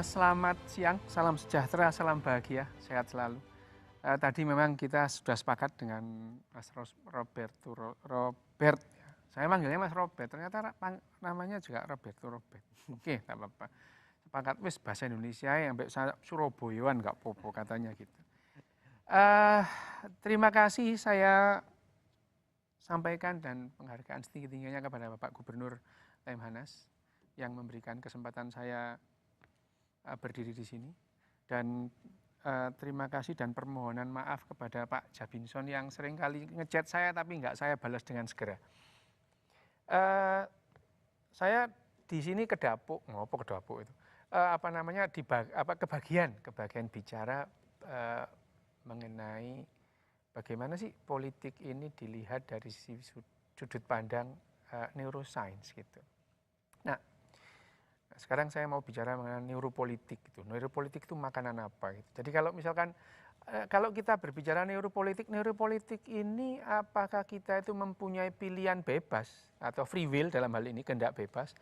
Selamat siang, salam sejahtera, salam bahagia, sehat selalu. Tadi memang kita sudah sepakat dengan Mas Roberto Robert, ya. Saya manggilnya Mas Robert, ternyata namanya juga Roberto Robert. Oke, tak apa-apa. Sepakat wis bahasa Indonesia yang Surabayaan nggak popo katanya gitu. Eh, Terima kasih saya sampaikan dan penghargaan setinggi-tingginya kepada Bapak Gubernur Lemhanas yang memberikan kesempatan saya berdiri di sini, dan terima kasih dan permohonan maaf kepada Pak Jabinson yang seringkali ngechat saya tapi nggak saya balas dengan segera. Uh, saya di sini kedapuk, ngopo kedapuk itu, kebagian bicara mengenai bagaimana sih politik ini dilihat dari sudut pandang neuroscience gitu. Nah, sekarang saya mau bicara mengenai neuropolitik gitu. Neuropolitik itu makanan apa gitu. Jadi kalau misalkan kalau kita berbicara neuropolitik ini apakah kita itu mempunyai pilihan bebas atau free will dalam hal ini kehendak bebas,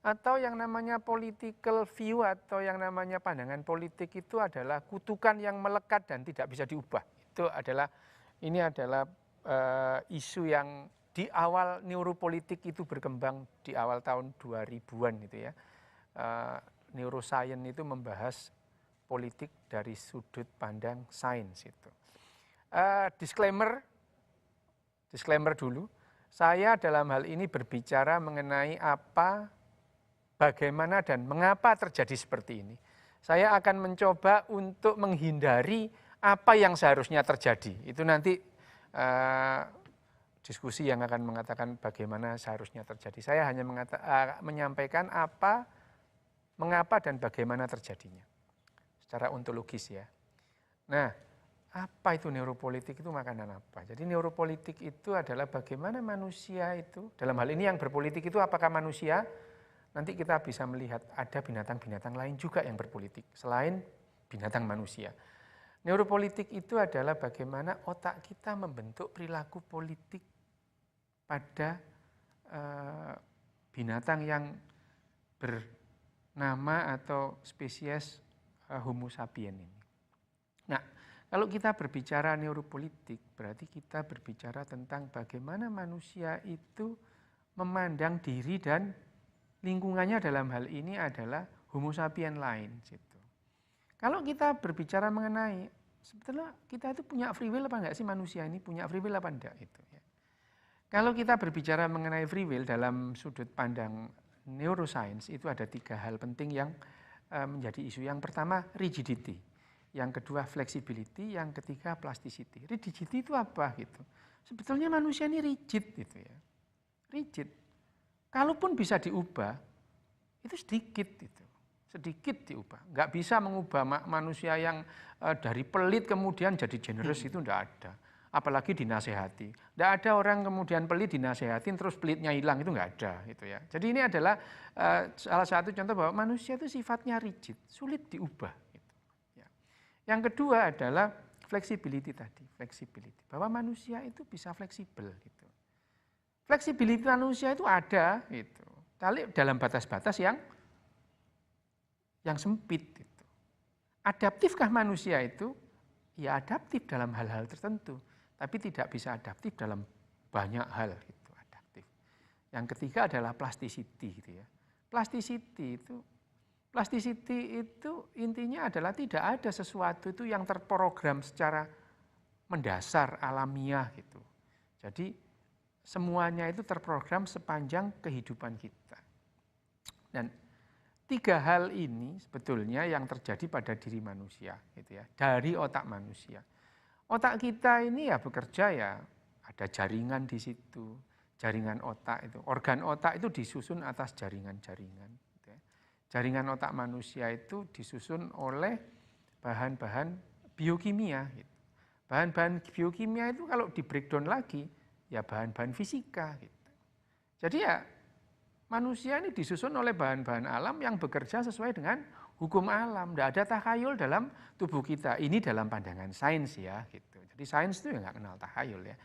atau yang namanya political view atau yang namanya pandangan politik itu adalah kutukan yang melekat dan tidak bisa diubah. Ini adalah isu yang di awal neuropolitik itu berkembang di awal tahun 2000-an gitu ya. Neuroscience itu membahas politik dari sudut pandang sains itu. Disclaimer dulu, saya dalam hal ini berbicara mengenai bagaimana dan mengapa terjadi seperti ini. Saya akan mencoba untuk menghindari apa yang seharusnya terjadi. Itu nanti diskusi yang akan mengatakan bagaimana seharusnya terjadi. Saya hanya menyampaikan mengapa dan bagaimana terjadinya secara ontologis ya. Nah, apa itu neuropolitik, itu makanan apa? Jadi neuropolitik itu adalah bagaimana manusia itu, dalam hal ini yang berpolitik itu apakah manusia? Nanti kita bisa melihat ada binatang-binatang lain juga yang berpolitik selain binatang manusia. Neuropolitik itu adalah bagaimana otak kita membentuk perilaku politik pada binatang yang bernama atau spesies Homo sapiens ini. Nah, kalau kita berbicara neuropolitik, berarti kita berbicara tentang bagaimana manusia itu memandang diri dan lingkungannya, dalam hal ini adalah Homo sapiens lain. Gitu. Kalau kita berbicara mengenai sebetulnya kita itu punya free will apa enggak sih, manusia ini punya free will apa enggak itu ya. Kalau kita berbicara mengenai free will dalam sudut pandang neuroscience, itu ada 3 hal penting yang menjadi isu. Yang pertama rigidity, yang kedua flexibility, yang ketiga plasticity. Rigidity itu apa gitu? Sebetulnya manusia ini rigid gitu ya, rigid. Kalaupun bisa diubah, itu sedikit gitu, sedikit diubah. Nggak bisa mengubah manusia yang dari pelit kemudian jadi generous, itu nggak ada. Apalagi dinasehati. Nggak ada orang kemudian pelit dinasehatin terus pelitnya hilang, itu nggak ada gitu ya. Jadi ini adalah salah satu contoh bahwa manusia itu sifatnya rigid, sulit diubah. Gitu, ya. Yang kedua adalah flexibility tadi, flexibility, bahwa manusia itu bisa fleksibel gitu. Fleksibilitas manusia itu ada gitu, tapi dalam batas-batas yang sempit gitu. Adaptifkah manusia itu? Ya adaptif dalam hal-hal tertentu, tapi tidak bisa adaptif dalam banyak hal gitu, adaptif. Yang ketiga adalah plasticity gitu ya. Plasticity itu intinya adalah tidak ada sesuatu itu yang terprogram secara mendasar alamiah gitu. Jadi semuanya itu terprogram sepanjang kehidupan kita. Dan 3 hal ini sebetulnya yang terjadi pada diri manusia gitu ya, dari otak manusia. Otak kita ini ya bekerja ya, ada jaringan di situ, jaringan otak itu. Organ otak itu disusun atas jaringan-jaringan. Gitu ya. Jaringan otak manusia itu disusun oleh bahan-bahan biokimia. Gitu. Bahan-bahan biokimia itu kalau di breakdown lagi, ya bahan-bahan fisika. Gitu. Jadi ya manusia ini disusun oleh bahan-bahan alam yang bekerja sesuai dengan hukum alam. Tidak ada takhayul dalam tubuh kita. Ini dalam pandangan sains ya. Gitu. Jadi sains itu ya nggak kenal takhayul ya.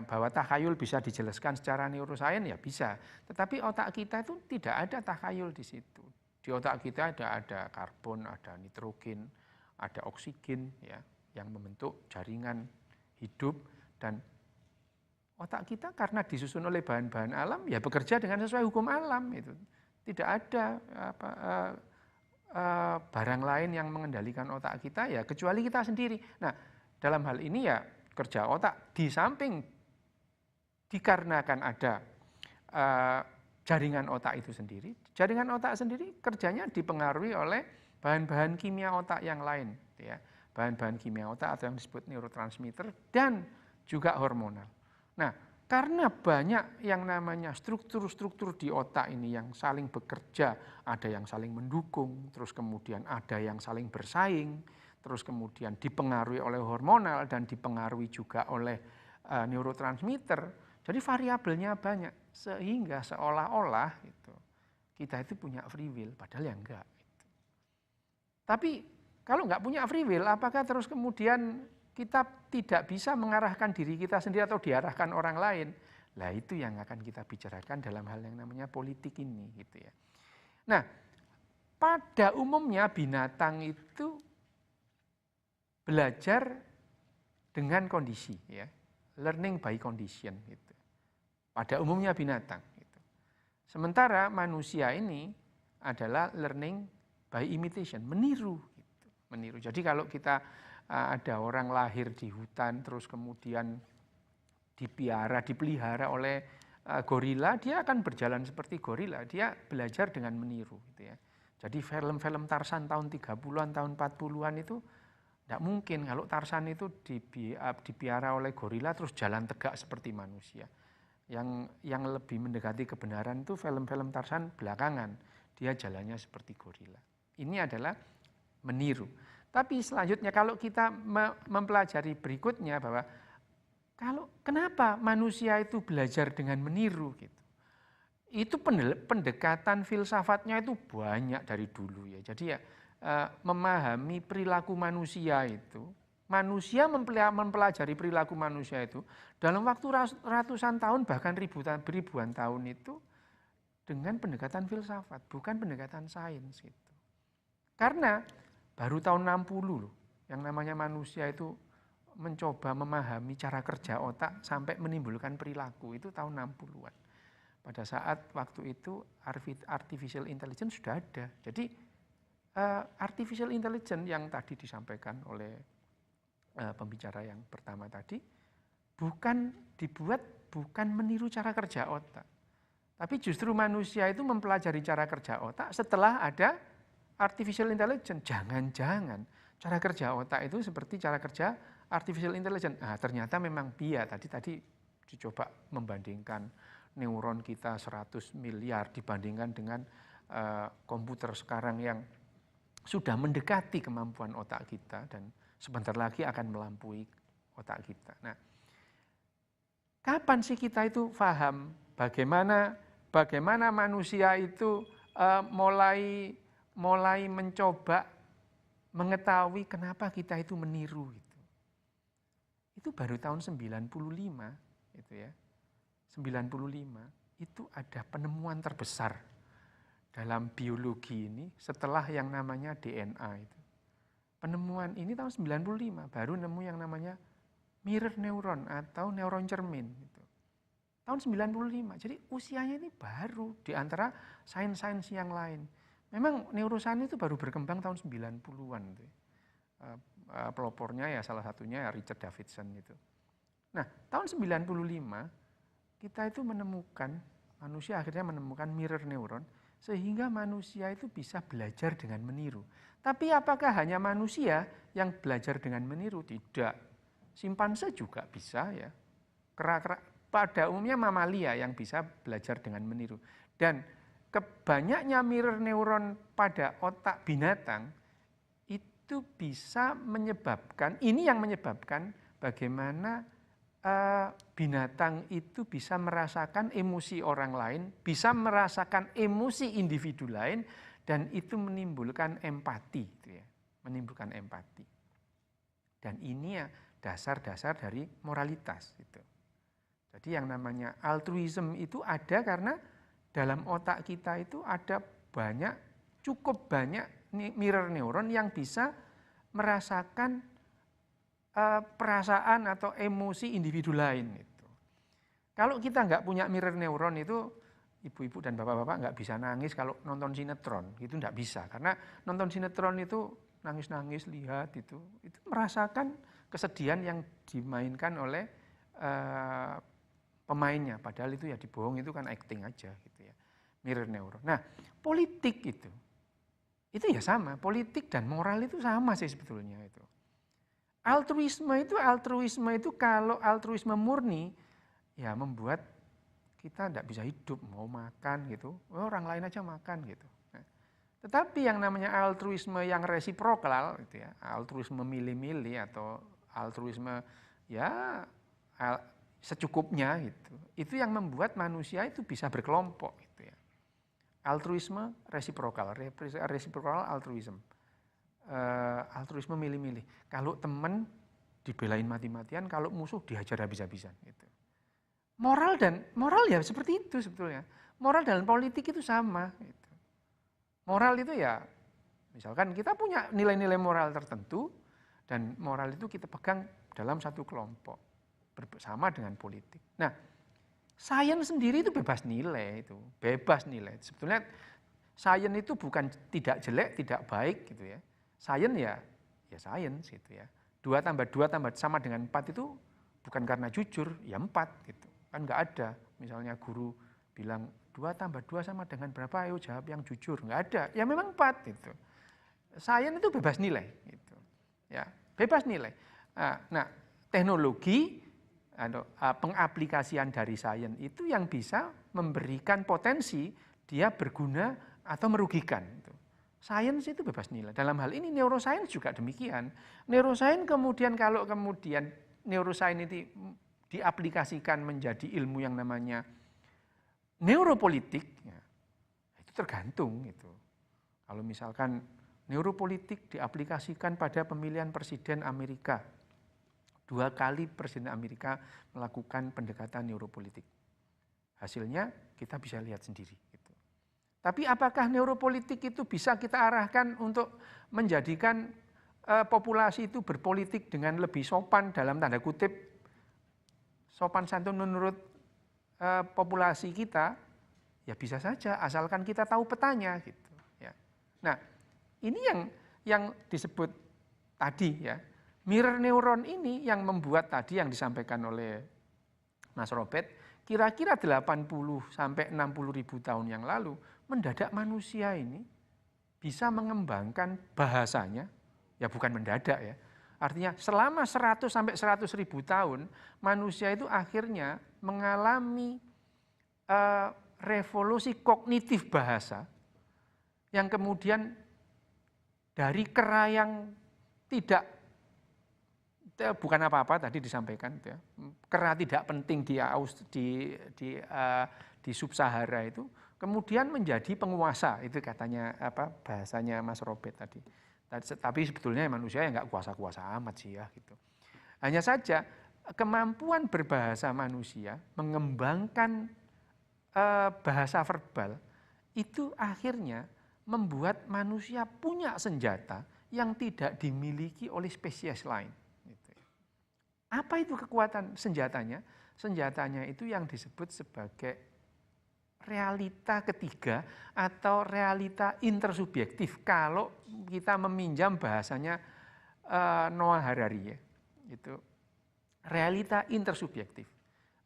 Bahwa takhayul bisa dijelaskan secara neuroscience ya bisa. Tetapi otak kita itu tidak ada takhayul di situ. Di otak kita ada karbon, ada nitrogen, ada oksigen ya, yang membentuk jaringan hidup, dan otak kita karena disusun oleh bahan-bahan alam ya bekerja dengan sesuai hukum alam itu. Tidak ada barang lain yang mengendalikan otak kita ya kecuali kita sendiri. Nah, dalam hal ini ya kerja otak di samping dikarenakan ada jaringan otak itu sendiri. Jaringan otak sendiri kerjanya dipengaruhi oleh bahan-bahan kimia otak yang lain, ya. Bahan-bahan kimia otak atau yang disebut neurotransmitter dan juga hormonal. Nah, karena banyak yang namanya struktur-struktur di otak ini yang saling bekerja, ada yang saling mendukung, terus kemudian ada yang saling bersaing, terus kemudian dipengaruhi oleh hormonal dan dipengaruhi juga oleh neurotransmitter. Jadi variabelnya banyak, sehingga seolah-olah gitu, kita itu punya free will, padahal ya enggak. Gitu. Tapi kalau enggak punya free will, apakah terus kemudian kita tidak bisa mengarahkan diri kita sendiri atau diarahkan orang lain? Nah itu yang akan kita bicarakan dalam hal yang namanya politik ini. Gitu ya. Nah pada umumnya binatang itu belajar dengan kondisi, ya, learning by condition. Gitu. Pada umumnya binatang. Gitu. Sementara manusia ini adalah learning by imitation, meniru. Gitu. Meniru. Jadi kalau kita ada orang lahir di hutan terus kemudian dipelihara oleh gorila, dia akan berjalan seperti gorila, dia belajar dengan meniru gitu ya. Jadi film-film Tarzan tahun 30-an, tahun 40-an itu tidak mungkin kalau Tarzan itu dipelihara oleh gorila terus jalan tegak seperti manusia. Yang lebih mendekati kebenaran itu film-film Tarzan belakangan, dia jalannya seperti gorila. Ini adalah meniru. Tapi selanjutnya kalau kita mempelajari berikutnya bahwa kenapa manusia itu belajar dengan meniru gitu. Itu pendekatan filsafatnya itu banyak dari dulu ya. Jadi ya memahami perilaku manusia itu, manusia mempelajari perilaku manusia itu dalam waktu ratusan tahun bahkan ribuan tahun itu dengan pendekatan filsafat, bukan pendekatan sains gitu. Karena baru tahun 60 loh, yang namanya manusia itu mencoba memahami cara kerja otak sampai menimbulkan perilaku, itu tahun 60-an. Pada saat waktu itu artificial intelligence sudah ada. Jadi artificial intelligence yang tadi disampaikan oleh pembicara yang pertama tadi, bukan meniru cara kerja otak. Tapi justru manusia itu mempelajari cara kerja otak setelah ada artificial intelligence. Jangan-jangan cara kerja otak itu seperti cara kerja artificial intelligence. Nah, ternyata memang tadi dicoba membandingkan neuron kita 100 miliar dibandingkan dengan komputer sekarang yang sudah mendekati kemampuan otak kita dan sebentar lagi akan melampaui otak kita. Nah, kapan sih kita itu paham bagaimana manusia itu mulai mencoba mengetahui kenapa kita itu meniru gitu. Itu baru tahun 95 gitu ya. 95 itu ada penemuan terbesar dalam biologi ini setelah yang namanya DNA itu. Penemuan ini tahun 95 baru nemu yang namanya mirror neuron atau neuron cermin gitu. Tahun 95. Jadi usianya ini baru di antara sains-sains yang lain. Memang neurosains itu baru berkembang tahun 90-an. Pelopornya ya salah satunya ya Richard Davidson itu. Nah, tahun 95 kita itu manusia akhirnya menemukan mirror neuron sehingga manusia itu bisa belajar dengan meniru. Tapi apakah hanya manusia yang belajar dengan meniru? Tidak. Simpanse juga bisa ya. Kera-kera pada umumnya mamalia yang bisa belajar dengan meniru. Dan banyaknya mirror neuron pada otak binatang itu bisa menyebabkan bagaimana binatang itu bisa merasakan emosi orang lain, bisa merasakan emosi individu lain, dan itu menimbulkan empati, gitu ya, menimbulkan empati. Dan ini ya dasar-dasar dari moralitas. Gitu. Jadi yang namanya altruism itu ada karena dalam otak kita itu ada banyak cukup banyak mirror neuron yang bisa merasakan perasaan atau emosi individu lain itu. Kalau kita nggak punya mirror neuron itu, ibu-ibu dan bapak-bapak nggak bisa nangis kalau nonton sinetron, itu nggak bisa. Karena nonton sinetron itu nangis-nangis, lihat itu merasakan kesedihan yang dimainkan oleh pemainnya. Padahal itu ya dibohong, itu kan acting aja gitu ya. Mirror neuron. Nah, politik itu ya sama, politik dan moral itu sama sih sebetulnya itu. Altruisme itu kalau altruisme murni, ya membuat kita tidak bisa hidup, mau makan gitu, orang lain aja makan gitu. Nah, tetapi yang namanya altruisme yang resiprokal, gitu ya, altruisme milih-milih atau altruisme ya secukupnya gitu, itu yang membuat manusia itu bisa berkelompok gitu ya. Altruisme resiprokal altruism. Altruisme milih-milih. Kalau teman dibelain mati-matian, kalau musuh dihajar habis-habisan gitu. Moral ya seperti itu sebetulnya. Moral dalam politik itu sama gitu. Moral itu ya misalkan kita punya nilai-nilai moral tertentu dan moral itu kita pegang dalam satu kelompok bersama dengan politik. Nah, sains sendiri itu bebas nilai itu, bebas nilai. Sebetulnya sains itu bukan tidak jelek, tidak baik gitu ya. Sains ya sains gitu ya. 2 tambah 2 sama dengan 4 itu bukan karena jujur, ya 4 gitu. Kan nggak ada, misalnya guru bilang 2 tambah 2 sama dengan berapa, ayo jawab yang jujur. Nggak ada, ya memang 4 gitu. Sains itu bebas nilai gitu. Ya, bebas nilai. Nah, teknologi atau pengaplikasian dari sains itu yang bisa memberikan potensi dia berguna atau merugikan. Sains itu bebas nilai. Dalam hal ini neuroscience juga demikian. Neuroscience kalau kemudian neuroscience itu diaplikasikan menjadi ilmu yang namanya neuropolitik, ya, itu tergantung gitu. Kalau misalkan neuropolitik diaplikasikan pada pemilihan presiden Amerika, 2 kali presiden Amerika melakukan pendekatan neuropolitik. Hasilnya kita bisa lihat sendiri. Gitu. Tapi apakah neuropolitik itu bisa kita arahkan untuk menjadikan populasi itu berpolitik dengan lebih sopan dalam tanda kutip, sopan santun menurut populasi kita? Ya bisa saja, asalkan kita tahu petanya. Gitu. Ya. Nah, ini yang disebut tadi ya. Mirror neuron ini yang membuat tadi yang disampaikan oleh Mas Robert, kira-kira 80 sampai 60 ribu tahun yang lalu, mendadak manusia ini bisa mengembangkan bahasanya, ya bukan mendadak ya. Artinya selama 100 sampai 100 ribu tahun, manusia itu akhirnya mengalami revolusi kognitif bahasa, yang kemudian dari kera yang bukan apa-apa tadi disampaikan ya. Kera tidak penting di sub-Sahara itu kemudian menjadi penguasa, itu katanya bahasanya Mas Robert tadi. Tapi sebetulnya manusia yang nggak kuasa-kuasa amat sih ya gitu. Hanya saja kemampuan berbahasa manusia mengembangkan bahasa verbal itu akhirnya membuat manusia punya senjata yang tidak dimiliki oleh spesies lain. Apa itu kekuatan senjatanya? Senjatanya itu yang disebut sebagai realita ketiga atau realita intersubjektif. Kalau kita meminjam bahasanya Noah Harari ya, itu realita intersubjektif.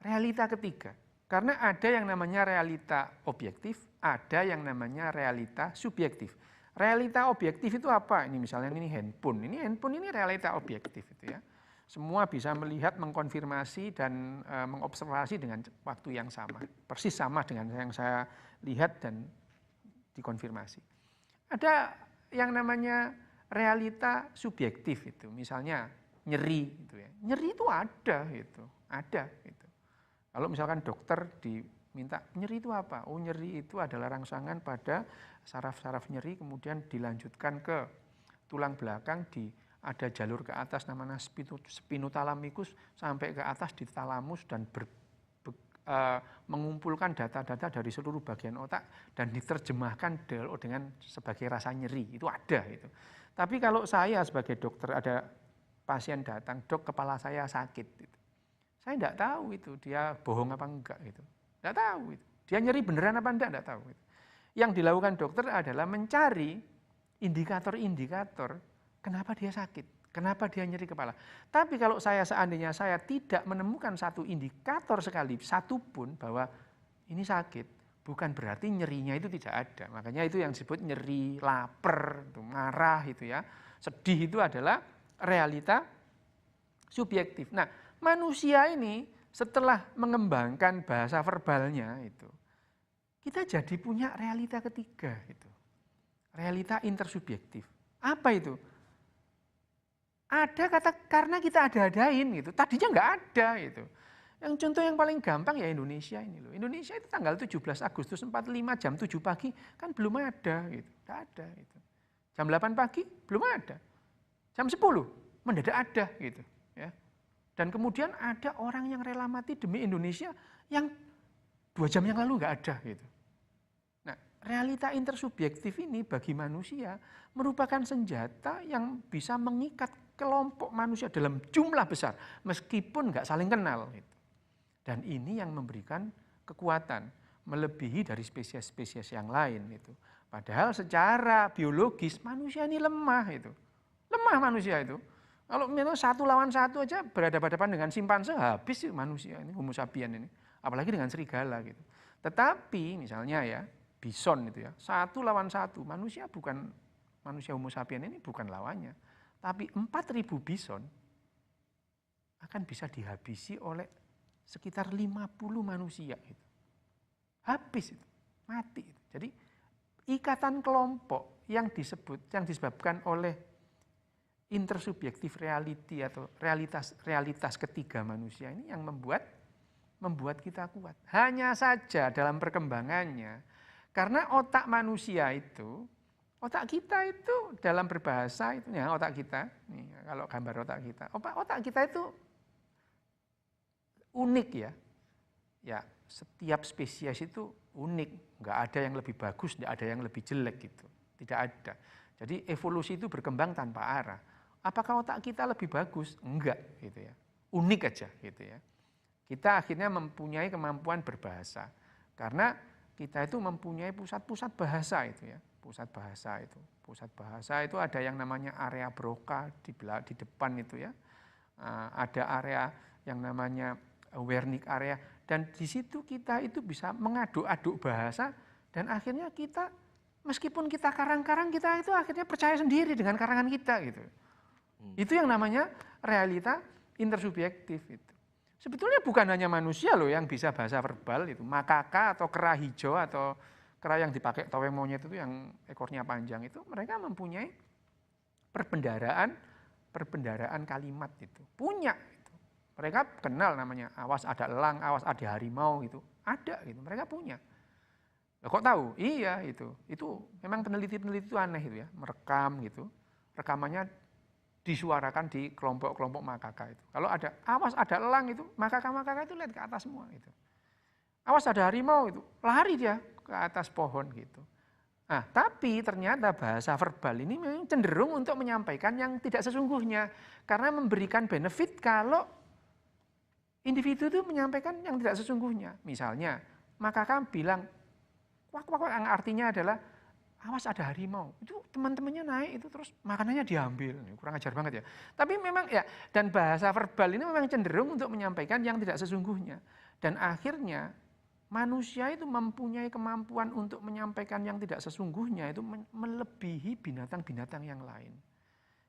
Realita ketiga. Karena ada yang namanya realita objektif, ada yang namanya realita subjektif. Realita objektif itu apa? Ini misalnya ini handphone ini realita objektif itu ya. Semua bisa melihat, mengkonfirmasi, dan mengobservasi dengan waktu yang sama. Persis sama dengan yang saya lihat dan dikonfirmasi. Ada yang namanya realita subjektif itu, misalnya nyeri. Gitu ya. Nyeri itu ada. Gitu. Ada. Gitu. Kalau misalkan dokter diminta, nyeri itu apa? Oh, nyeri itu adalah rangsangan pada saraf-saraf nyeri, kemudian dilanjutkan ke tulang belakang, ada jalur ke atas namanya spinothalamikus sampai ke atas di talamus dan mengumpulkan data-data dari seluruh bagian otak dan diterjemahkan dengan sebagai rasa nyeri. Itu ada itu. Tapi kalau saya sebagai dokter ada pasien datang, dok kepala saya sakit. Gitu. Saya tidak tahu itu dia bohong apa enggak gitu. Tidak tahu itu. Dia nyeri beneran apa enggak tahu. Gitu. Yang dilakukan dokter adalah mencari indikator-indikator kenapa dia sakit, kenapa dia nyeri kepala. Tapi kalau seandainya saya tidak menemukan satu indikator sekali, satu pun bahwa ini sakit, bukan berarti nyerinya itu tidak ada. Makanya itu yang disebut nyeri, lapar, marah itu ya. Sedih itu adalah realita subjektif. Nah, manusia ini setelah mengembangkan bahasa verbalnya itu, kita jadi punya realita ketiga itu. Realita intersubjektif. Apa itu? Ada kata karena kita ada-adain gitu. Tadinya nggak ada gitu. Yang contoh yang paling gampang ya Indonesia ini loh. Indonesia itu tanggal 17 Agustus 45 jam 7 pagi kan belum ada gitu. Nggak ada gitu. Jam 8 pagi belum ada. Jam 10 mendadak ada gitu ya. Dan kemudian ada orang yang rela mati demi Indonesia yang 2 jam yang lalu nggak ada gitu. Nah, realita intersubjektif ini bagi manusia merupakan senjata yang bisa mengikat kelompok manusia dalam jumlah besar meskipun nggak saling kenal. Gitu. Dan ini yang memberikan kekuatan melebihi dari spesies-spesies yang lain. Gitu. Padahal secara biologis manusia ini lemah itu, lemah manusia itu. Kalau memang 1 lawan 1 aja berhadapan-hadapan dengan simpanse habis sih manusia ini, Homo sapiens ini, apalagi dengan serigala gitu. Tetapi misalnya ya bison itu ya 1 lawan 1 manusia Homo sapiens ini bukan lawannya, tapi 4.000 bison akan bisa dihabisi oleh sekitar 50 manusia itu. Habis itu, mati itu. Jadi ikatan kelompok yang disebabkan oleh intersubjektif reality atau realitas ketiga manusia ini yang membuat kita kuat. Hanya saja dalam perkembangannya, karena otak manusia itu, otak kita itu dalam berbahasa itu ya otak kita, nih kalau gambar otak kita itu unik ya. Ya, setiap spesies itu unik, nggak ada yang lebih bagus, nggak ada yang lebih jelek gitu. Tidak ada. Jadi evolusi itu berkembang tanpa arah. Apakah otak kita lebih bagus? Enggak gitu ya. Unik aja gitu ya. Kita akhirnya mempunyai kemampuan berbahasa. Karena kita itu mempunyai pusat-pusat bahasa itu ya. Pusat bahasa itu ada yang namanya area Broca di depan itu ya. Ada area yang namanya Wernicke area dan di situ kita itu bisa mengaduk-aduk bahasa dan akhirnya kita meskipun kita karang-karang kita itu akhirnya percaya sendiri dengan karangan kita gitu. Itu yang namanya realita intersubjektif itu. Sebetulnya bukan hanya manusia loh yang bisa bahasa verbal itu, makaka atau kera hijau atau kera yang dipakai topeng monyet itu yang ekornya panjang itu mereka mempunyai perbendaraan kalimat itu. Punya itu. Mereka kenal namanya awas ada elang, awas ada harimau gitu. Ada gitu, mereka punya. Loh, kok tahu? Iya itu. Itu memang peneliti-peneliti itu aneh itu ya, merekam gitu. Rekamannya disuarakan di kelompok-kelompok makaka itu. Kalau ada awas ada elang itu, makaka-makaka itu lihat ke atas semua itu. Awas ada harimau itu, lari dia ke atas pohon gitu. Nah, tapi ternyata bahasa verbal ini memang cenderung untuk menyampaikan yang tidak sesungguhnya karena memberikan benefit kalau individu itu menyampaikan yang tidak sesungguhnya. Misalnya, makaka bilang wak-wak yang artinya adalah awas ada harimau. Itu teman-temannya naik itu terus makanannya diambil. Kurang ajar banget ya. Tapi memang ya dan bahasa verbal ini memang cenderung untuk menyampaikan yang tidak sesungguhnya. Dan akhirnya manusia itu mempunyai kemampuan untuk menyampaikan yang tidak sesungguhnya itu melebihi binatang-binatang yang lain.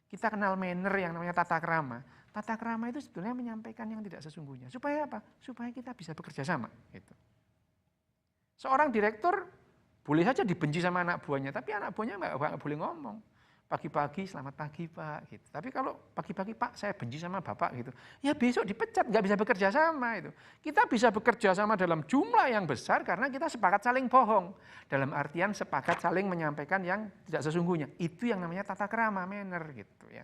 Kita kenal manner yang namanya tata krama. Tata krama itu sebetulnya menyampaikan yang tidak sesungguhnya. Supaya apa? Supaya kita bisa bekerja sama. Gitu. Seorang direktur boleh saja dibenci sama anak buahnya, tapi anak buahnya nggak boleh ngomong. Pagi-pagi, selamat pagi Pak. Gitu. Tapi kalau pagi-pagi Pak, saya benci sama Bapak gitu. Ya besok dipecat, nggak bisa bekerja sama itu. Kita bisa bekerja sama dalam jumlah yang besar karena kita sepakat saling bohong. Dalam artian sepakat saling menyampaikan yang tidak sesungguhnya. Itu yang namanya tata krama, manner gitu ya.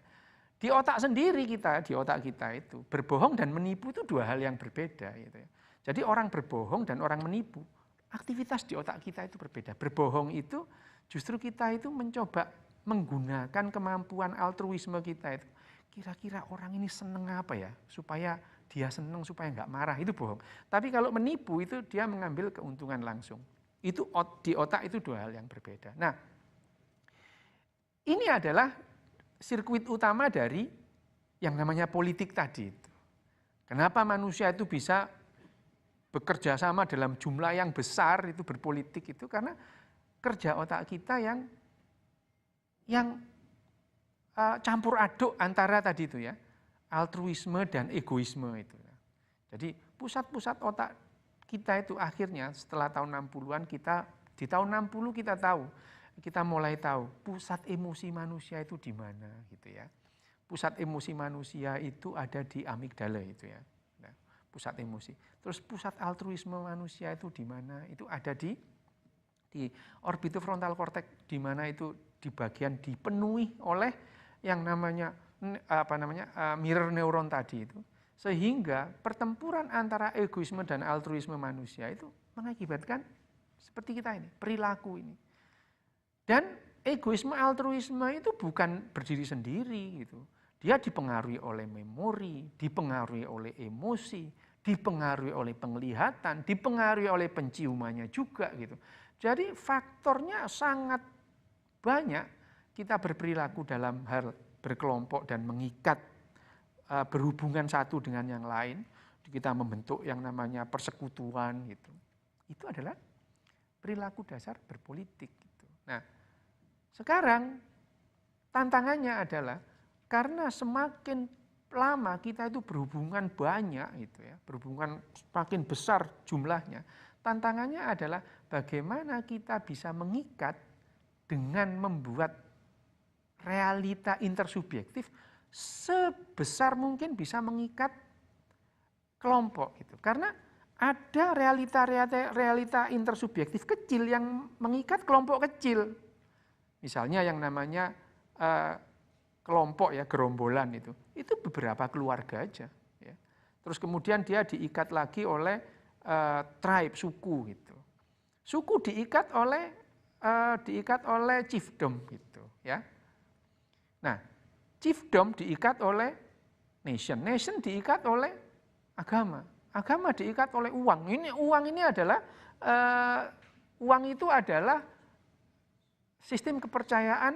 Di otak sendiri kita, di otak kita itu berbohong dan menipu itu 2 hal yang berbeda gitu ya. Jadi orang berbohong dan orang menipu, aktivitas di otak kita itu berbeda. Berbohong itu justru kita itu mencoba menggunakan kemampuan altruisme kita itu. Kira-kira orang ini seneng apa ya, supaya dia seneng, supaya nggak marah, itu bohong. Tapi kalau menipu itu dia mengambil keuntungan langsung. Itu di otak itu dua hal yang berbeda. Nah, ini adalah sirkuit utama dari yang namanya politik tadi itu. Kenapa manusia itu bisa bekerja sama dalam jumlah yang besar itu berpolitik itu karena kerja otak kita yang campur aduk antara tadi itu ya, altruisme dan egoisme itu. Jadi pusat-pusat otak kita itu akhirnya setelah tahun 60-an di tahun 60 kita mulai tahu pusat emosi manusia itu di mana gitu ya. Pusat emosi manusia itu ada di amigdala itu ya. Pusat emosi. Terus pusat altruisme manusia itu di mana? Itu ada di orbitofrontal cortex, di mana itu di bagian dipenuhi oleh yang namanya mirror neuron tadi itu. Sehingga pertempuran antara egoisme dan altruisme manusia itu mengakibatkan seperti kita ini, perilaku ini. Dan egoisme altruisme itu bukan berdiri sendiri gitu. Dia dipengaruhi oleh memori, dipengaruhi oleh emosi, dipengaruhi oleh penglihatan, dipengaruhi oleh penciumannya juga gitu. Jadi faktornya sangat banyak. Kita berperilaku dalam hal berkelompok dan mengikat, berhubungan satu dengan yang lain. Kita membentuk yang namanya persekutuan gitu. Itu adalah perilaku dasar berpolitik gitu. Nah, sekarang tantangannya adalah karena semakin lama kita itu berhubungan banyak gitu ya, berhubungan semakin besar jumlahnya. Tantangannya adalah bagaimana kita bisa mengikat dengan membuat realita intersubjektif sebesar mungkin bisa mengikat kelompok gitu. Karena ada realita intersubjektif kecil yang mengikat kelompok kecil. Misalnya yang namanya kelompok ya, gerombolan itu beberapa keluarga aja ya. Terus kemudian dia diikat lagi oleh tribe, suku gitu. Suku diikat oleh chiefdom gitu ya. Nah, chiefdom diikat oleh nation diikat oleh agama diikat oleh uang. Uang itu adalah sistem kepercayaan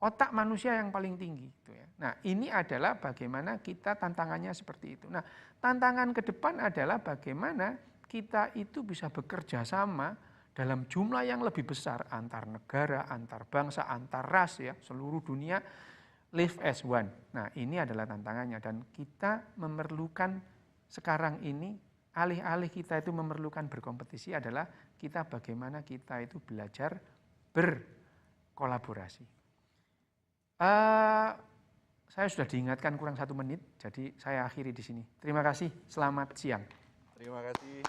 otak manusia yang paling tinggi. Gitu ya. Nah, ini adalah bagaimana kita tantangannya seperti itu. Nah, tantangan ke depan adalah bagaimana kita itu bisa bekerja sama dalam jumlah yang lebih besar antar negara, antar bangsa, antar ras ya, seluruh dunia live as one. Nah, ini adalah tantangannya dan kita memerlukan sekarang ini alih-alih kita itu memerlukan berkompetisi adalah kita bagaimana kita itu belajar berkolaborasi. Saya sudah diingatkan kurang 1 menit, jadi saya akhiri di sini. Terima kasih, selamat siang. Terima kasih.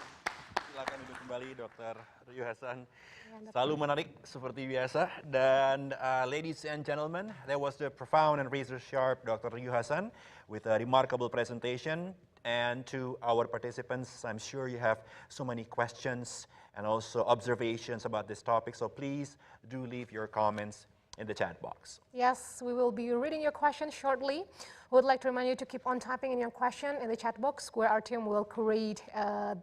Silakan duduk kembali, Dr. Ryu Hasan. Selalu menarik seperti biasa. Dan ladies and gentlemen, that was the profound and razor sharp Dr. Ryu Hasan with a remarkable presentation. And to our participants, I'm sure you have so many questions and also observations about this topic. So please do leave your comments in the chat box. Yes, we will be reading your questions shortly. We would like to remind you to keep on typing in your question in the chat box where our team will create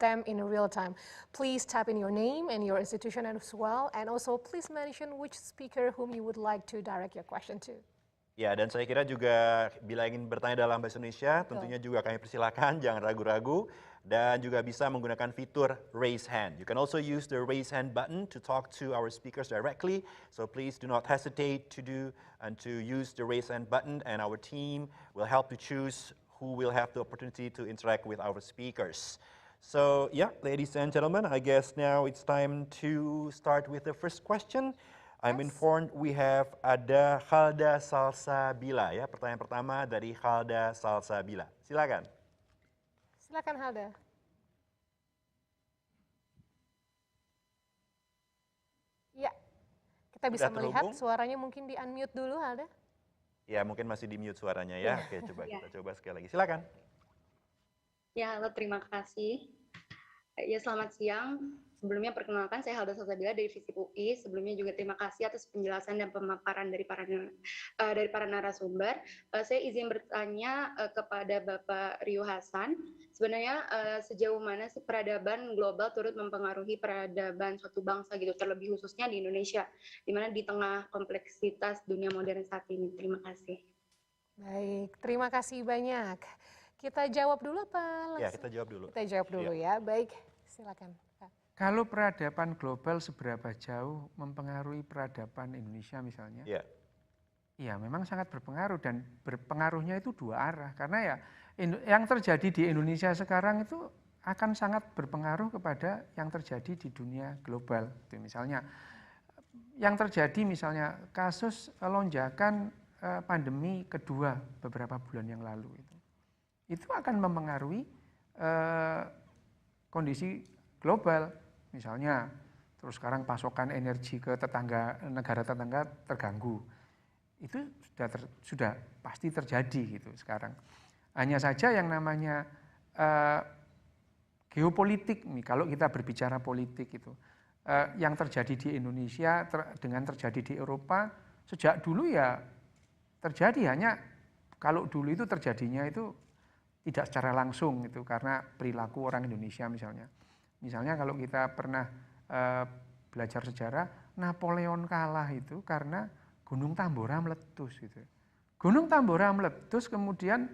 them in real time. Please type in your name and your institution as well. And also please mention which speaker whom you would like to direct your question to. Ya, dan saya kira juga bila ingin bertanya dalam bahasa Indonesia, tentunya juga kami persilakan, jangan ragu-ragu. Dan juga bisa menggunakan fitur raise hand. You can also use the raise hand button to talk to our speakers directly. So please do not hesitate to do and to use the raise hand button, and our team will help to choose who will have the opportunity to interact with our speakers. So yeah, ladies and gentlemen, I guess now it's time to start with the first question. I'm informed we have ada Khalda Salsabila ya. Pertanyaan pertama dari Khalda Salsabila. Silakan. Silakan Halda. Ya, kita bisa melihat suaranya mungkin di unmute dulu Halda. Ya, mungkin masih di mute suaranya ya. Oke, coba kita coba sekali lagi. Silakan. Ya, halo, terima kasih. Ya, selamat siang. Sebelumnya perkenalkan, saya Halda Salsabila dari FISIP UI. Sebelumnya juga terima kasih atas penjelasan dan pemaparan dari para narasumber. Saya izin bertanya kepada Bapak Rio Hasan. Sebenarnya sejauh mana sih peradaban global turut mempengaruhi peradaban suatu bangsa gitu, terlebih khususnya di Indonesia, di mana di tengah kompleksitas dunia modern saat ini. Terima kasih. Baik, terima kasih banyak. Kita jawab dulu apa Ya, langsung? kita jawab dulu. Kita jawab dulu ya. Baik, silakan, Pak. Kalau peradaban global seberapa jauh mempengaruhi peradaban Indonesia misalnya? Ya. Iya, memang sangat berpengaruh dan berpengaruhnya itu dua arah. Karena ya yang terjadi di Indonesia sekarang itu akan sangat berpengaruh kepada yang terjadi di dunia global. Itu misalnya yang terjadi misalnya kasus lonjakan pandemi kedua beberapa bulan yang lalu itu akan mempengaruhi kondisi global. Misalnya, terus sekarang pasokan energi ke negara tetangga terganggu. Itu sudah pasti terjadi gitu sekarang. Hanya saja yang namanya geopolitik, kalau kita berbicara politik itu, yang terjadi di Indonesia dengan terjadi di Eropa, sejak dulu ya terjadi, hanya kalau dulu itu terjadinya itu tidak secara langsung itu karena perilaku orang Indonesia misalnya. Misalnya kalau kita pernah belajar sejarah, Napoleon kalah itu karena Gunung Tambora meletus gitu. Gunung Tambora meletus, kemudian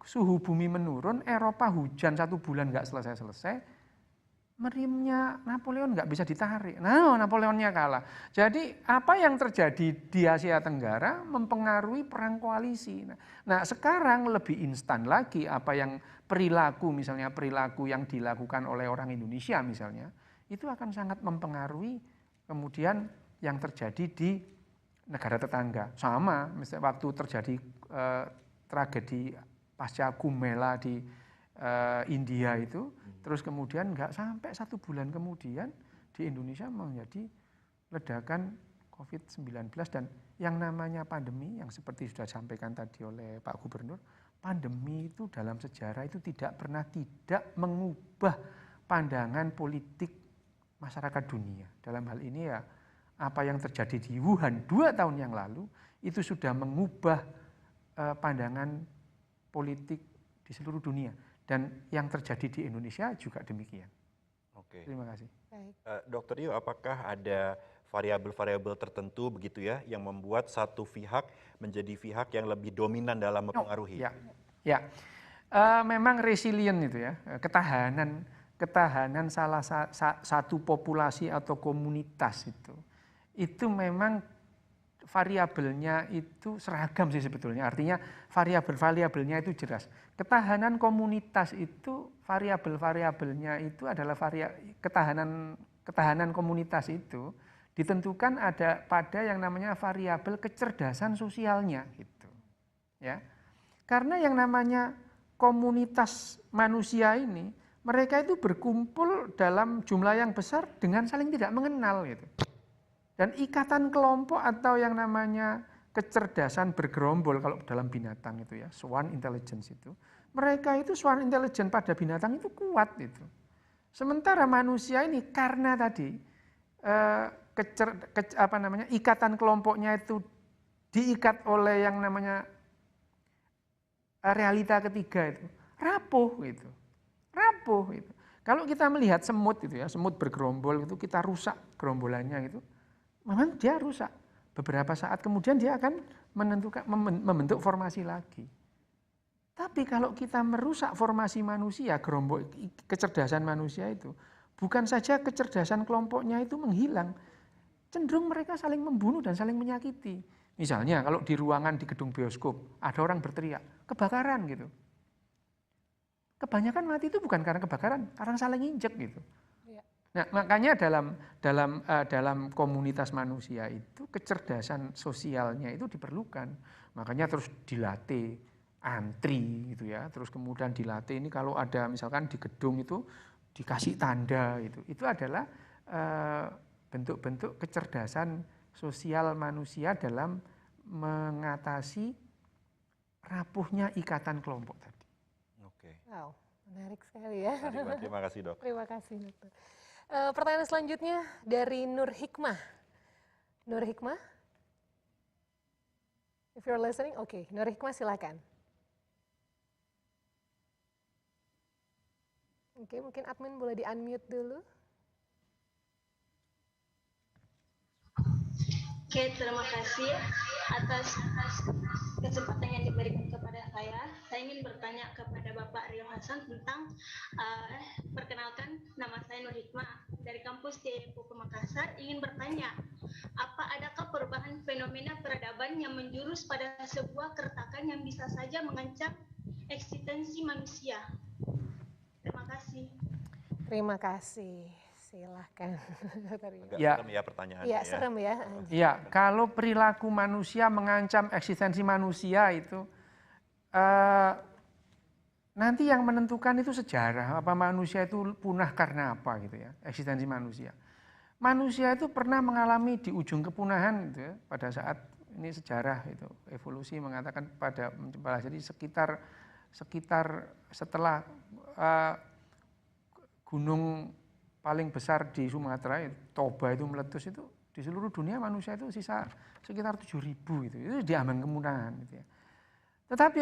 suhu bumi menurun, Eropa hujan 1 bulan nggak selesai-selesai, meriamnya Napoleon nggak bisa ditarik. Nah, Napoleonnya kalah. Jadi apa yang terjadi di Asia Tenggara mempengaruhi perang koalisi. Nah, sekarang lebih instan lagi apa yang misalnya perilaku yang dilakukan oleh orang Indonesia misalnya, itu akan sangat mempengaruhi kemudian yang terjadi di negara tetangga. Sama, misalnya waktu terjadi tragedi pasca Gumela di India itu, terus kemudian nggak sampai 1 bulan kemudian di Indonesia menjadi ledakan COVID-19 dan yang namanya pandemi yang seperti sudah disampaikan tadi oleh Pak Gubernur, pandemi itu dalam sejarah itu tidak pernah tidak mengubah pandangan politik masyarakat dunia. Dalam hal ini ya apa yang terjadi di Wuhan 2 tahun yang lalu itu sudah mengubah pandangan politik di seluruh dunia. Dan yang terjadi di Indonesia juga demikian. Oke. Terima kasih. Dokter Rio, apakah ada variabel-variabel tertentu begitu ya yang membuat satu pihak menjadi pihak yang lebih dominan dalam mempengaruhi? Ya. Memang resilient itu ya, ketahanan salah satu populasi atau komunitas itu memang variabelnya itu seragam sih sebetulnya. Artinya variabelnya itu jelas. Ketahanan komunitas itu variabelnya itu adalah ketahanan komunitas itu ditentukan ada pada yang namanya variabel kecerdasan sosialnya gitu. Ya. Karena yang namanya komunitas manusia ini mereka itu berkumpul dalam jumlah yang besar dengan saling tidak mengenal gitu. Dan ikatan kelompok atau yang namanya kecerdasan bergerombol kalau dalam binatang itu ya, swan intelligence itu, mereka itu swan intelligence pada binatang itu kuat itu. Sementara manusia ini karena tadi ikatan kelompoknya itu diikat oleh yang namanya realita ketiga itu, rapuh gitu. Kalau kita melihat semut itu ya, semut bergerombol itu kita rusak gerombolannya gitu. Memang dia rusak. Beberapa saat kemudian dia akan membentuk formasi lagi. Tapi kalau kita merusak formasi manusia, kecerdasan manusia itu, bukan saja kecerdasan kelompoknya itu menghilang, cenderung mereka saling membunuh dan saling menyakiti. Misalnya kalau di ruangan di gedung bioskop, ada orang berteriak, kebakaran gitu. Kebanyakan mati itu bukan karena kebakaran, karena saling injek gitu. Nah, makanya dalam komunitas manusia itu kecerdasan sosialnya itu diperlukan. Makanya terus dilatih, antri gitu ya. Terus kemudian dilatih ini kalau ada misalkan di gedung itu dikasih tanda itu. Itu adalah bentuk-bentuk kecerdasan sosial manusia dalam mengatasi rapuhnya ikatan kelompok tadi. Oke. Wow. Menarik sekali ya. Terima kasih dok. Terima kasih dokter. Pertanyaan selanjutnya dari Nur Hikmah. Nur Hikmah, if you're listening, oke. Nur Hikmah silakan. Oke, mungkin admin boleh di-unmute dulu. Oke, terima kasih atas kesempatan yang diberikan kepada saya. Saya ingin bertanya kepada Bapak Rio Hasan tentang, perkenalkan, nama saya Nur Hikmah dari kampus TIPU Makassar. Ingin bertanya, adakah perubahan fenomena peradaban yang menjurus pada sebuah keretakan yang bisa saja mengancam eksistensi manusia? Terima kasih. Terima kasih. Silahkan. Agak Ya. serem ya pertanyaannya Iya, ya. serem ya. Ya, kalau perilaku manusia mengancam eksistensi manusia itu, nanti yang menentukan itu sejarah, apa manusia itu punah karena apa gitu ya, eksistensi manusia. Manusia itu pernah mengalami di ujung kepunahan gitu ya, pada saat ini sejarah itu, evolusi mengatakan jadi sekitar setelah gunung paling besar di Sumatera, Toba itu meletus, itu di seluruh dunia manusia itu sisa sekitar 7.000 gitu. Itu diambang kepunahan gitu ya. Tetapi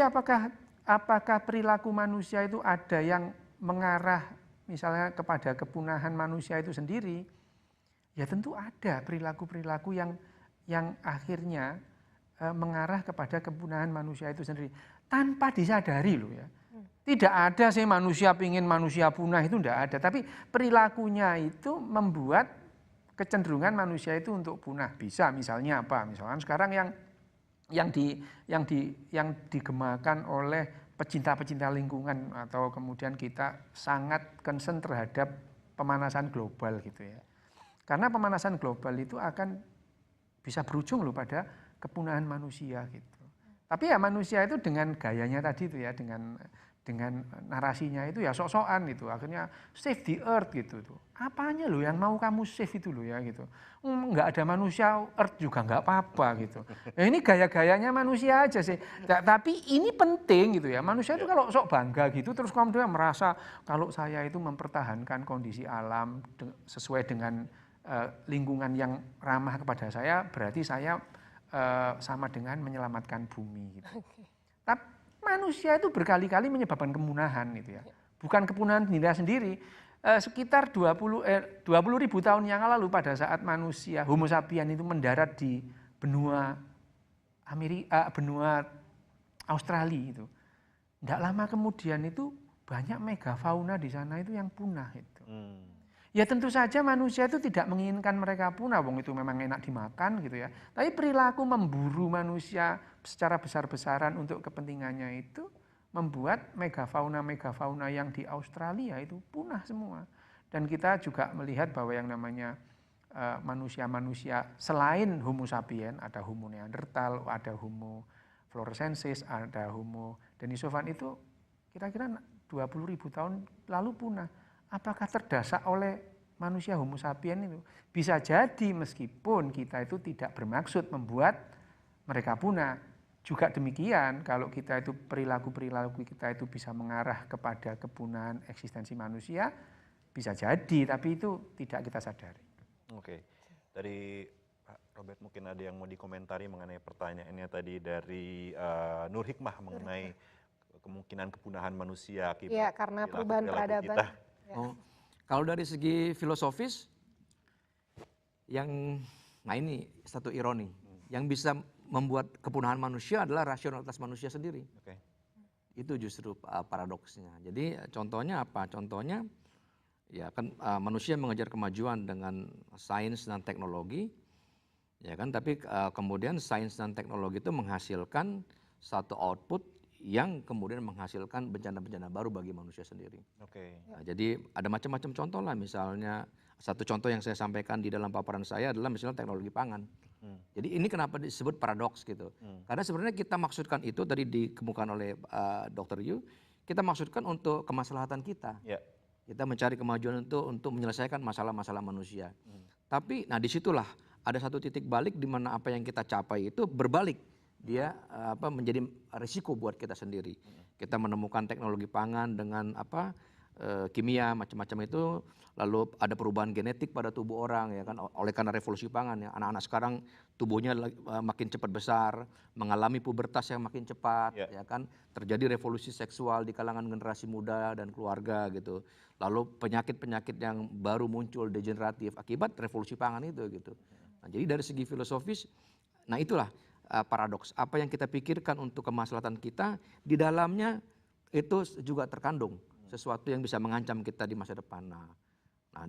apakah perilaku manusia itu ada yang mengarah misalnya kepada kepunahan manusia itu sendiri? Ya tentu ada perilaku-perilaku yang akhirnya mengarah kepada kepunahan manusia itu sendiri tanpa disadari loh ya. Tidak ada sih manusia pingin manusia punah, itu tidak ada. Tapi perilakunya itu membuat kecenderungan manusia itu untuk punah. Bisa misalnya apa? Misalkan sekarang yang digemakan oleh pecinta-pecinta lingkungan atau kemudian kita sangat concern terhadap pemanasan global gitu ya. Karena pemanasan global itu akan bisa berujung loh pada kepunahan manusia gitu. Tapi ya manusia itu dengan gayanya tadi itu ya, dengan narasinya itu ya sok-sokan gitu, akhirnya save the earth gitu tuh. Apanya loh yang mau kamu save itu loh ya gitu. Nggak ada manusia, earth juga nggak apa-apa gitu. Nah, ini gaya-gayanya manusia aja sih. Tapi ini penting gitu ya. Manusia itu kalau sok bangga gitu terus kemudian merasa kalau saya itu mempertahankan kondisi alam sesuai dengan lingkungan yang ramah kepada saya, berarti saya sama dengan menyelamatkan bumi gitu. Tapi manusia itu berkali-kali menyebabkan kepunahan gitu ya. Bukan kepunahan sendiri. Sekitar 20.000 tahun yang lalu pada saat manusia Homo sapiens itu mendarat di benua Australia itu. Tidak lama kemudian itu banyak megafauna di sana itu yang punah itu. Ya tentu saja manusia itu tidak menginginkan mereka punah, wong itu memang enak dimakan gitu ya. Tapi perilaku memburu manusia secara besar-besaran untuk kepentingannya itu membuat megafauna yang di Australia itu punah semua. Dan kita juga melihat bahwa yang namanya manusia-manusia selain Homo sapiens, ada Homo neanderthal, ada Homo floresiensis, ada Homo denisovans itu kira-kira 20.000 tahun lalu punah. Apakah terdasar oleh manusia Homo sapiens itu? Bisa jadi meskipun kita itu tidak bermaksud membuat mereka punah. Juga demikian kalau kita itu perilaku kita itu bisa mengarah kepada kepunahan eksistensi manusia, bisa jadi, tapi itu tidak kita sadari. Oke, dari Pak Robert mungkin ada yang mau dikomentari mengenai pertanyaannya tadi dari Nur Hikmah mengenai kemungkinan kepunahan manusia akibat ya, karena perubahan peradaban. Ya. Kalau dari segi filosofis, nah ini satu ironi, yang bisa membuat kepunahan manusia adalah rasionalitas manusia sendiri. Okay. Itu justru paradoksnya. Jadi contohnya apa? Contohnya ya kan manusia mengejar kemajuan dengan sains dan teknologi, ya kan. Tapi kemudian sains dan teknologi itu menghasilkan satu output yang kemudian menghasilkan bencana-bencana baru bagi manusia sendiri. Okay. Nah, jadi ada macam-macam contoh lah, misalnya satu contoh yang saya sampaikan di dalam paparan saya adalah misalnya teknologi pangan. Jadi ini kenapa disebut paradoks gitu. Karena sebenarnya kita maksudkan itu tadi dikemukakan oleh Dr. Yu, kita maksudkan untuk kemaslahatan kita. Yeah. Kita mencari kemajuan untuk menyelesaikan masalah-masalah manusia. Tapi nah disitulah ada satu titik balik di mana apa yang kita capai itu berbalik dia menjadi risiko buat kita sendiri. Kita menemukan teknologi pangan dengan kimia macam-macam itu, lalu ada perubahan genetik pada tubuh orang ya kan, oleh karena revolusi pangan ya. Anak-anak sekarang tubuhnya makin cepat besar, mengalami pubertas yang makin cepat ya kan, terjadi revolusi seksual di kalangan generasi muda dan keluarga gitu. Lalu penyakit-penyakit yang baru muncul degeneratif akibat revolusi pangan itu gitu. Nah, jadi dari segi filosofis, nah itulah paradoks. Apa yang kita pikirkan untuk kemaslahatan kita, di dalamnya itu juga terkandung sesuatu yang bisa mengancam kita di masa depan. Nah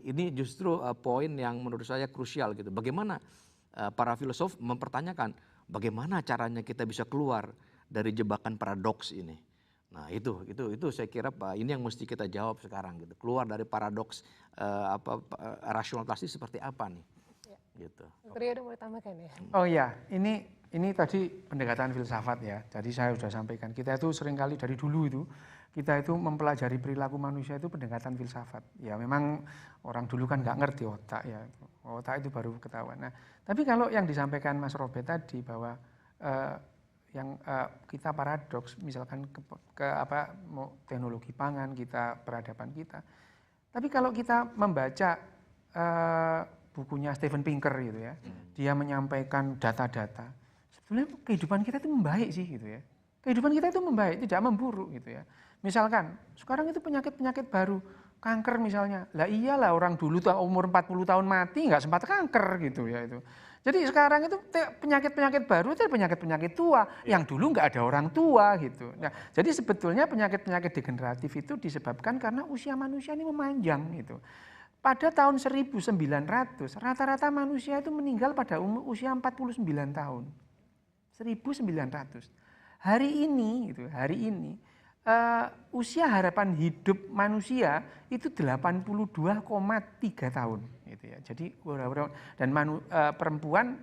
ini justru poin yang menurut saya krusial gitu. Bagaimana para filosof mempertanyakan bagaimana caranya kita bisa keluar dari jebakan paradoks ini. Nah itu saya kira ini yang mesti kita jawab sekarang gitu. Keluar dari paradoks rasionalitas seperti apa nih? Gitu. Rio udah mau ditambahkan ya? Oh iya, ini tadi pendekatan filsafat ya. Jadi saya sudah sampaikan, kita itu seringkali dari dulu itu, kita itu mempelajari perilaku manusia itu pendekatan filsafat. Ya memang orang dulu kan nggak ngerti otak ya, otak itu baru ketahuan. Nah, tapi kalau yang disampaikan Mas Robert tadi bahwa kita paradoks, misalkan teknologi pangan kita, peradaban kita. Tapi kalau kita membaca bukunya Steven Pinker gitu ya, dia menyampaikan data-data. Sebetulnya kehidupan kita itu membaik sih gitu ya. Kehidupan kita itu membaik, tidak memburuk gitu ya. Misalkan sekarang itu penyakit-penyakit baru, kanker misalnya. Lah iyalah orang dulu tuh umur 40 tahun mati nggak sempat kanker gitu ya itu. Jadi sekarang itu penyakit-penyakit baru itu penyakit-penyakit tua yang dulu nggak ada orang tua gitu. Nah, jadi sebetulnya penyakit-penyakit degeneratif itu disebabkan karena usia manusia ini memanjang gitu. Pada tahun 1900 rata-rata manusia itu meninggal pada usia 49 tahun. 1900. Hari ini usia harapan hidup manusia itu 82,3 tahun gitu ya. Jadi dan perempuan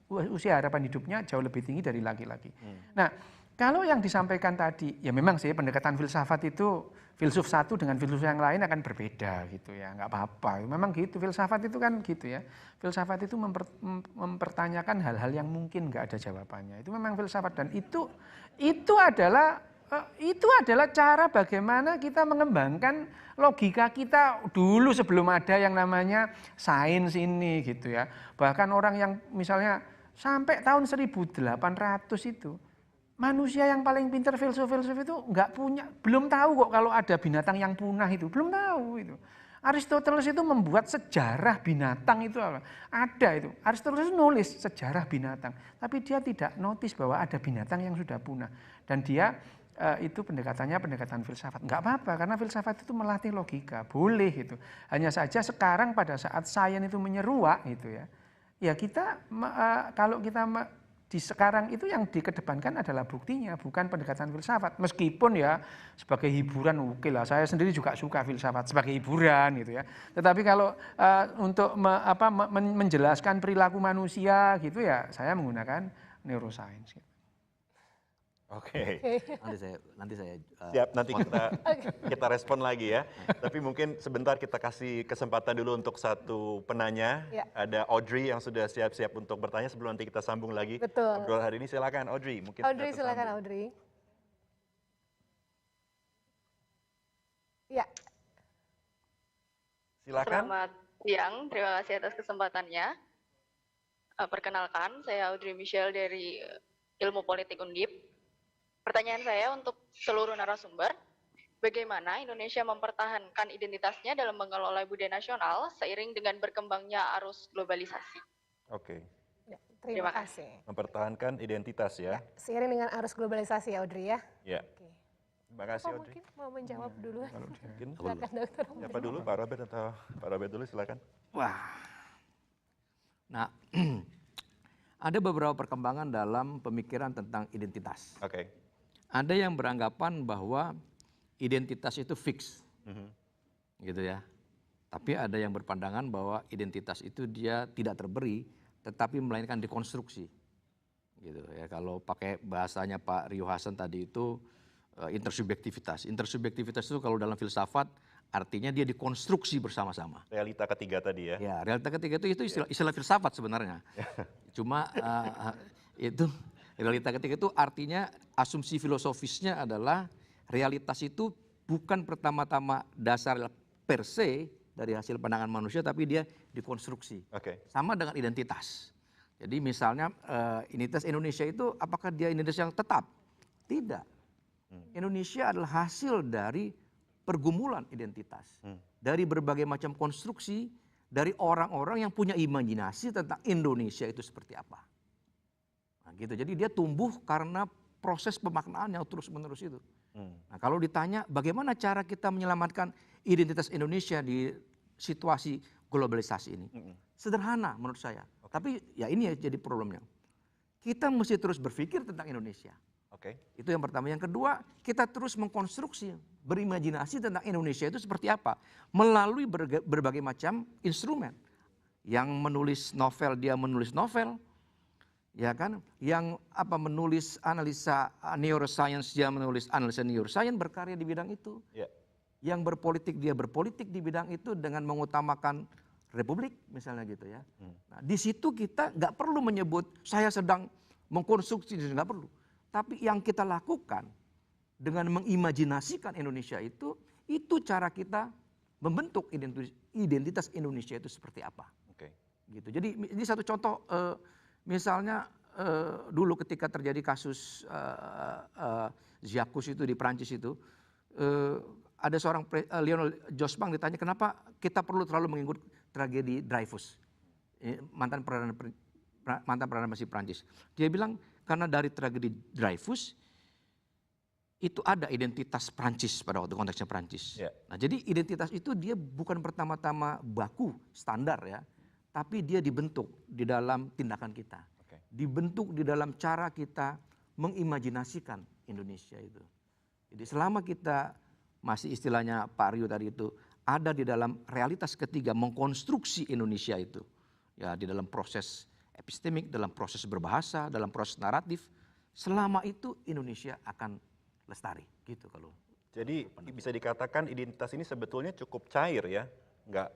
usia harapan hidupnya jauh lebih tinggi dari laki-laki. Nah, kalau yang disampaikan tadi ya memang sih pendekatan filsafat itu filsuf satu dengan filsuf yang lain akan berbeda gitu ya, nggak apa-apa. Memang gitu, filsafat itu kan gitu ya. Filsafat itu mempertanyakan hal-hal yang mungkin nggak ada jawabannya. Itu memang filsafat dan itu adalah cara bagaimana kita mengembangkan logika kita dulu sebelum ada yang namanya sains ini gitu ya. Bahkan orang yang misalnya sampai tahun 1800 itu manusia yang paling pintar filsuf-filsuf itu belum tahu kok kalau ada binatang yang punah itu, belum tahu itu. Aristoteles itu membuat sejarah binatang itu ada itu. Aristoteles itu nulis sejarah binatang, tapi dia tidak notice bahwa ada binatang yang sudah punah. Dan dia itu pendekatannya pendekatan filsafat. Enggak apa-apa karena filsafat itu melatih logika, boleh itu. Hanya saja sekarang pada saat sains itu menyeruak gitu ya. Ya kita kalau kita di sekarang itu yang dikedepankan adalah buktinya, bukan pendekatan filsafat. Meskipun ya sebagai hiburan oke lah, saya sendiri juga suka filsafat sebagai hiburan gitu ya. Tetapi kalau untuk menjelaskan perilaku manusia gitu ya, saya menggunakan neuroscience. Gitu. Oke. Nanti saya Siap, nanti kita respon lagi ya. Tapi mungkin sebentar kita kasih kesempatan dulu untuk satu penanya. Ya. Ada Audrey yang sudah siap-siap untuk bertanya sebelum nanti kita sambung lagi. Betul. Obrolan hari ini silakan Audrey. Mungkin Audrey silakan Audrey. Ya. Silakan. Selamat siang, terima kasih atas kesempatannya. Perkenalkan, saya Audrey Michelle dari Ilmu Politik Undip. Pertanyaan saya untuk seluruh narasumber, bagaimana Indonesia mempertahankan identitasnya dalam mengelola budaya nasional seiring dengan berkembangnya arus globalisasi? Oke. Ya, terima kasih. Mempertahankan identitas ya. Seiring dengan arus globalisasi ya Audrey ya. Ya. Oke. Terima kasih Apa Audrey. mungkin mau menjawab dulu? Mungkin Silakan dokter. siapa dulu, Pak Robert atau Pak Robert dulu silakan. Wah. Nah, ada beberapa perkembangan dalam pemikiran tentang identitas. Oke. Ada yang beranggapan bahwa identitas itu fix, gitu ya. Tapi ada yang berpandangan bahwa identitas itu dia tidak terberi, tetapi melainkan dikonstruksi, gitu ya. Kalau pakai bahasanya Pak Rio Hasan tadi itu intersubjektivitas. Intersubjektivitas itu kalau dalam filsafat artinya dia dikonstruksi bersama-sama. Realita ketiga tadi ya. Ya, realita ketiga itu istilah filsafat sebenarnya. Cuma itu Realita ketika itu artinya asumsi filosofisnya adalah realitas itu bukan pertama-tama dasar per se dari hasil pandangan manusia, tapi dia dikonstruksi. Oke. Sama dengan identitas. Jadi misalnya identitas Indonesia itu apakah dia identitas yang tetap? Tidak. Indonesia adalah hasil dari pergumulan identitas. Dari berbagai macam konstruksi, dari orang-orang yang punya imajinasi tentang Indonesia itu seperti apa. Nah, gitu. Jadi dia tumbuh karena proses pemaknaan yang terus-menerus itu. Nah, kalau ditanya bagaimana cara kita menyelamatkan identitas Indonesia di situasi globalisasi ini, sederhana menurut saya. Tapi ya ini ya jadi problemnya. Kita mesti terus berpikir tentang Indonesia. Itu yang pertama. Yang kedua, kita terus mengkonstruksi, berimajinasi tentang Indonesia itu seperti apa melalui berbagai macam instrumen. Yang menulis novel, dia menulis novel. Ya kan, yang menulis analisa neuroscience, dia menulis analisa neuroscience, berkarya di bidang itu. Yang berpolitik, dia berpolitik di bidang itu dengan mengutamakan republik misalnya gitu ya. Nah, di situ kita nggak perlu menyebut saya sedang mengkonstruksi, nggak perlu. Tapi yang kita lakukan dengan mengimajinasikan Indonesia itu cara kita membentuk identitas Indonesia itu seperti apa. Gitu. Jadi ini satu contoh. Misalnya dulu ketika terjadi kasus Jacques itu di Prancis itu, ada seorang Lionel Jospin ditanya kenapa kita perlu terlalu mengikut tragedi Dreyfus, mantan perdana menteri Prancis. Dia bilang karena dari tragedi Dreyfus itu ada identitas Prancis pada waktu konteksnya Prancis. Nah, jadi identitas itu dia bukan pertama-tama baku standar ya. Tapi dia dibentuk di dalam tindakan kita. Dibentuk di dalam cara kita mengimajinasikan Indonesia itu. Jadi selama kita masih istilahnya Pak Rio tadi itu ada di dalam realitas ketiga mengkonstruksi Indonesia itu. Ya di dalam proses epistemik, dalam proses berbahasa, dalam proses naratif. Selama itu Indonesia akan lestari gitu kalau. Jadi bisa dikatakan identitas ini sebetulnya cukup cair ya. Nggak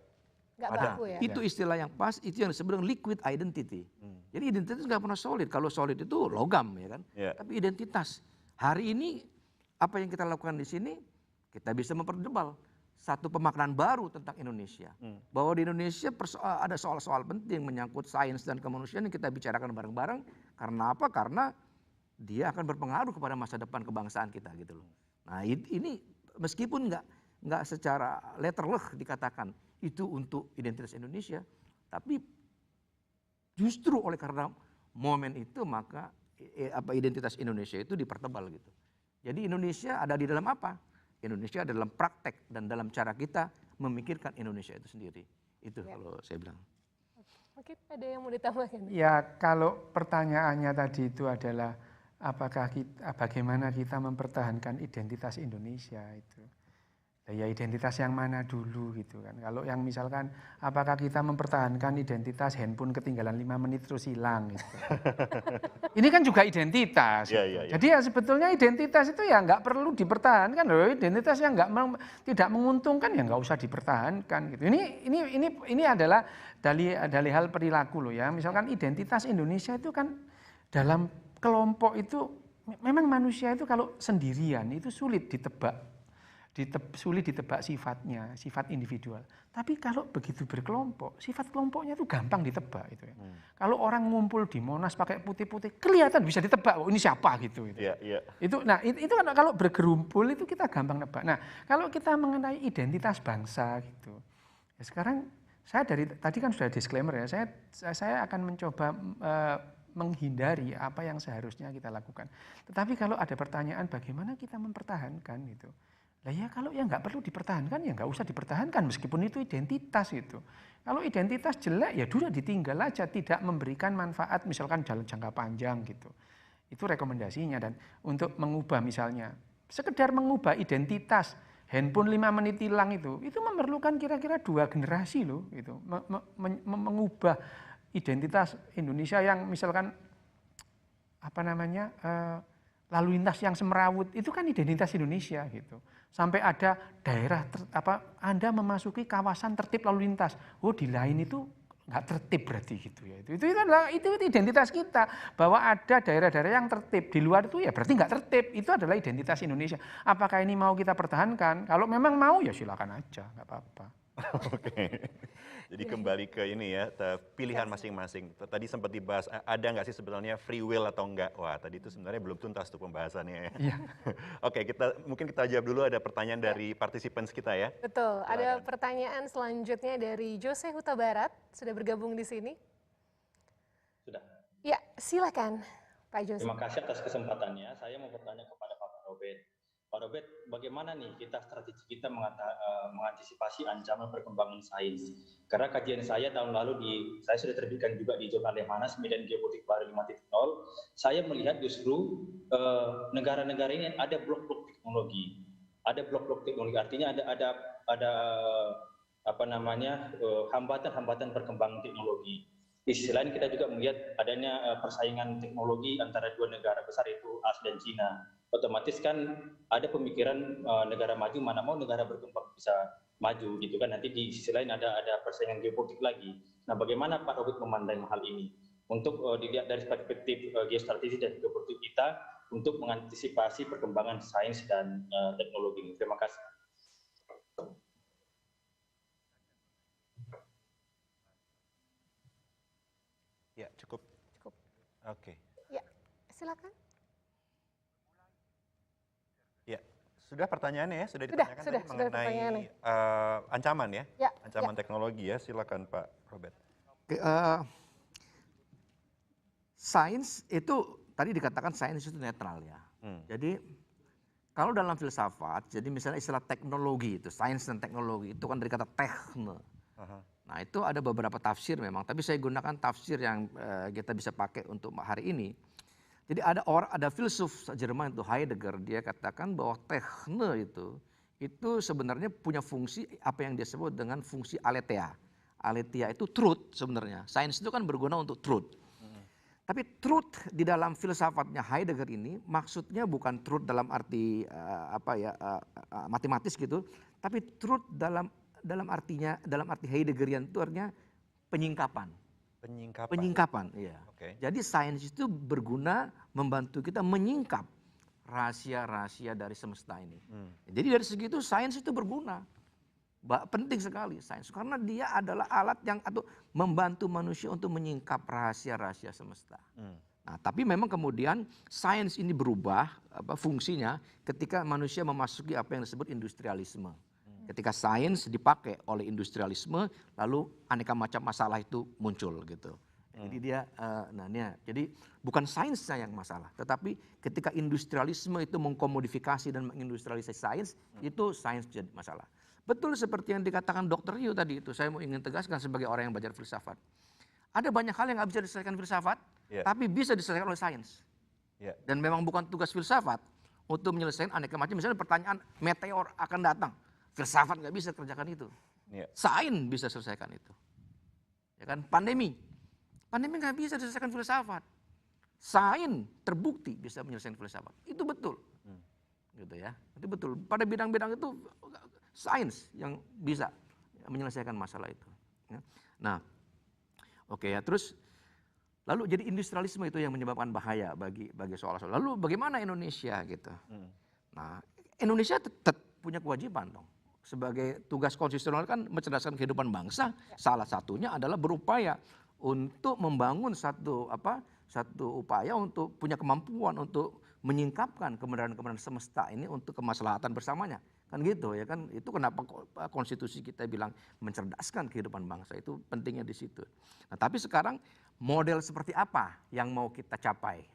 baku ya. Itu istilah yang pas, itu yang disebut liquid identity. Jadi identitas nggak pernah solid. Kalau solid itu logam ya kan. Tapi identitas. Hari ini apa yang kita lakukan di sini, kita bisa mempertebal satu pemaknaan baru tentang Indonesia. Bahwa di Indonesia ada soal-soal penting menyangkut sains dan kemanusiaan yang kita bicarakan bareng-bareng. Karena apa? Karena dia akan berpengaruh kepada masa depan kebangsaan kita gitu loh. Nah ini meskipun nggak secara letterleh dikatakan itu untuk identitas Indonesia, tapi justru oleh karena momen itu maka identitas Indonesia itu dipertebal gitu. Jadi Indonesia ada di dalam apa? Indonesia ada dalam praktek dan dalam cara kita memikirkan Indonesia itu sendiri. Itu kalau saya bilang. Oke, ada yang mau ditambahkan? Ya kalau pertanyaannya tadi itu adalah bagaimana kita mempertahankan identitas Indonesia itu. Ya identitas yang mana dulu gitu kan. Kalau yang misalkan apakah kita mempertahankan identitas handphone ketinggalan 5 menit terus hilang gitu. Ini kan juga identitas. Jadi ya sebetulnya identitas itu ya nggak perlu dipertahankan loh. Identitas yang tidak menguntungkan ya nggak usah dipertahankan gitu. Ini adalah dari hal perilaku loh ya. Misalkan identitas Indonesia itu kan dalam kelompok itu memang manusia itu kalau sendirian itu sulit ditebak. Sulit ditebak sifatnya, sifat individual. Tapi kalau begitu berkelompok, sifat kelompoknya itu gampang ditebak itu ya. Kalau orang ngumpul di Monas pakai putih-putih, kelihatan bisa ditebak, oh ini siapa gitu. Itu kan kalau bergerumpul itu kita gampang nebak. Nah, kalau kita mengenai identitas bangsa gitu. Ya sekarang saya dari tadi kan sudah disclaimer ya, saya akan mencoba menghindari apa yang seharusnya kita lakukan. Tetapi kalau ada pertanyaan bagaimana kita mempertahankan itu. Lah ya kalau yang nggak perlu dipertahankan ya nggak usah dipertahankan meskipun itu identitas itu. Kalau identitas jelek ya sudah ditinggal aja, tidak memberikan manfaat misalkan dalam jangka panjang gitu. Itu rekomendasinya. Dan untuk mengubah misalnya sekedar mengubah identitas handphone 5 menit hilang itu memerlukan kira-kira 2 generasi loh gitu. Mengubah identitas Indonesia yang misalkan lalu lintas yang semrawut itu kan identitas Indonesia gitu. Sampai ada daerah Anda memasuki kawasan tertib lalu lintas. Oh di lain itu nggak tertib berarti gitu ya. Itu identitas kita, bahwa ada daerah-daerah yang tertib, di luar itu ya berarti nggak tertib. Itu adalah identitas Indonesia. Apakah ini mau kita pertahankan? Kalau memang mau ya silakan aja, nggak apa-apa. Oke. Jadi kembali ke ini ya, pilihan masing-masing. Tadi sempat dibahas, ada nggak sih sebenarnya free will atau enggak? Wah, tadi itu sebenarnya belum tuntas tuh pembahasannya ya. Iya. Oke, mungkin kita jawab dulu, ada pertanyaan dari participants kita ya. Betul, ada pertanyaan selanjutnya dari Jose Huta Barat, sudah bergabung di sini. Sudah. Ya, silakan Pak Jose. Terima kasih atas kesempatannya. Saya mau bertanya kepada Pak Robert. Pak Robert, bagaimana nih strategi kita mengantisipasi ancaman perkembangan sains? Karena kajian saya tahun lalu saya sudah terbitkan juga di jurnal Lemhanas Medan Geopolitik Baru 5.0. Saya melihat justru negara-negara ini ada blok-blok teknologi. Ada blok-blok teknologi, artinya ada hambatan-hambatan perkembangan teknologi. Di sisi lain kita juga melihat adanya persaingan teknologi antara dua negara besar itu AS dan Cina. Otomatis kan ada pemikiran negara maju mana mau negara berkembang bisa maju gitu kan, nanti di sisi lain ada persaingan geopolitik lagi. Nah, bagaimana Pak Robert memandang hal ini untuk dilihat dari perspektif geostrategi dan geopolitik kita untuk mengantisipasi perkembangan sains dan teknologi ini? Terima kasih. Ya, cukup. Oke. Ya, silakan. Ya, sudah pertanyaannya ya, sudah ditanyakan sudah mengenai ancaman ya, ancaman teknologi ya, silakan Pak Robert. Sains itu tadi dikatakan sains itu netral ya. Jadi kalau dalam filsafat, jadi misalnya istilah teknologi itu, sains dan teknologi itu kan dari kata techne. Nah itu ada beberapa tafsir memang, tapi saya gunakan tafsir yang kita bisa pakai untuk hari ini. Jadi ada filsuf Jerman itu Heidegger, dia katakan bahwa techne itu sebenarnya punya fungsi apa yang dia sebut dengan fungsi aletheia. Aletheia itu truth sebenarnya. Sains itu kan berguna untuk truth. Tapi truth di dalam filsafatnya Heidegger ini maksudnya bukan truth dalam arti matematis gitu, tapi truth dalam arti Heideggerian itu artinya penyingkapan. Penyingkapan, iya. Okay. Jadi sains itu berguna membantu kita menyingkap rahasia-rahasia dari semesta ini. Jadi dari segi itu sains itu berguna, penting sekali sains karena dia adalah alat yang atau membantu manusia untuk menyingkap rahasia-rahasia semesta. Nah, tapi memang kemudian sains ini berubah fungsinya ketika manusia memasuki apa yang disebut industrialisme. Ketika sains dipakai oleh industrialisme, lalu aneka macam masalah itu muncul gitu. Jadi jadi bukan sainsnya yang masalah, tetapi ketika industrialisme itu mengkomodifikasi dan mengindustrialisasi sains, itu sains jadi masalah. Betul seperti yang dikatakan Dr. Yu tadi itu, saya mau ingin tegaskan sebagai orang yang belajar filsafat. Ada banyak hal yang nggak bisa diselesaikan filsafat, tapi bisa diselesaikan oleh sains. Dan memang bukan tugas filsafat untuk menyelesaikan aneka macam, misalnya pertanyaan meteor akan datang. Filsafat nggak bisa kerjakan itu, sains bisa selesaikan itu, ya kan? Pandemi nggak bisa diselesaikan filsafat, sains terbukti bisa menyelesaikan filsafat, itu betul, gitu ya, itu betul. Pada bidang-bidang itu sains yang bisa menyelesaikan masalah itu. Nah, oke ya, terus lalu jadi industrialisme itu yang menyebabkan bahaya bagi soal-soal. Lalu bagaimana Indonesia gitu? Nah, Indonesia tetap punya kewajiban dong. Sebagai tugas konstitusional kan mencerdaskan kehidupan bangsa, salah satunya adalah berupaya untuk membangun satu upaya untuk punya kemampuan untuk menyingkapkan kebenaran-kebenaran semesta ini untuk kemaslahatan bersamanya. Kan gitu ya kan, itu kenapa konstitusi kita bilang mencerdaskan kehidupan bangsa, itu pentingnya di situ. Nah, tapi sekarang model seperti apa yang mau kita capai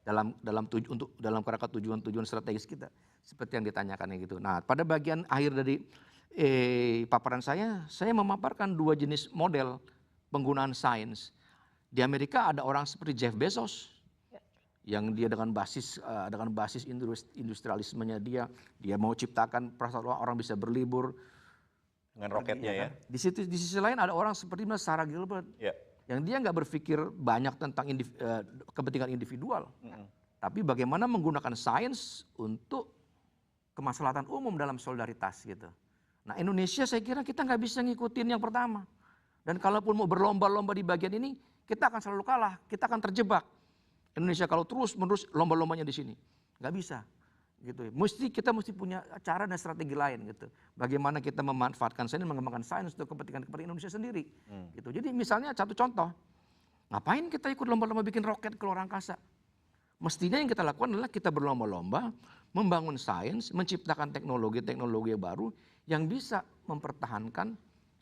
dalam kerangka tujuan-tujuan strategis kita, seperti yang ditanyakan gitu. Nah, pada bagian akhir dari paparan saya memaparkan dua jenis model penggunaan sains. Di Amerika ada orang seperti Jeff Bezos, yang dia dengan basis industrialismenya dia mau ciptakan perasaan orang bisa berlibur dengan roketnya ya. Di sisi lain ada orang seperti Sarah Gilbert. Yang dia nggak berpikir banyak tentang kepentingan individual, tapi bagaimana menggunakan sains untuk kemaslahatan umum dalam solidaritas gitu. Nah, Indonesia saya kira kita nggak bisa ngikutin yang pertama. Dan kalaupun mau berlomba-lomba di bagian ini, kita akan selalu kalah, kita akan terjebak. Indonesia kalau terus-menerus lomba-lombanya di sini, nggak bisa. Gitu. Kita mesti punya cara dan strategi lain gitu. Bagaimana kita memanfaatkan sains dan mengembangkan sains untuk kepentingan Indonesia sendiri. Gitu. Jadi misalnya satu contoh, ngapain kita ikut lomba-lomba bikin roket ke luar angkasa? Mestinya yang kita lakukan adalah kita berlomba-lomba membangun sains, menciptakan teknologi-teknologi baru yang bisa mempertahankan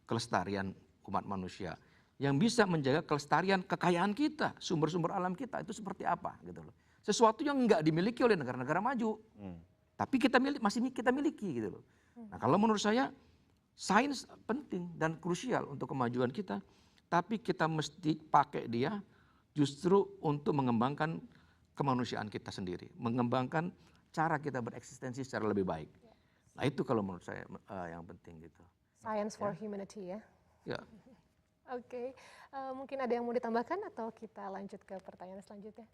kelestarian umat manusia, yang bisa menjaga kelestarian kekayaan kita, sumber-sumber alam kita itu seperti apa gitu loh. Sesuatu yang enggak dimiliki oleh negara-negara maju, tapi masih kita miliki gitu loh. Nah kalau menurut saya sains penting dan krusial untuk kemajuan kita, tapi kita mesti pakai dia justru untuk mengembangkan kemanusiaan kita sendiri, mengembangkan cara kita bereksistensi secara lebih baik. Nah itu kalau menurut saya yang penting gitu. Science for humanity ya. Ya. Oke, mungkin ada yang mau ditambahkan atau kita lanjut ke pertanyaan selanjutnya?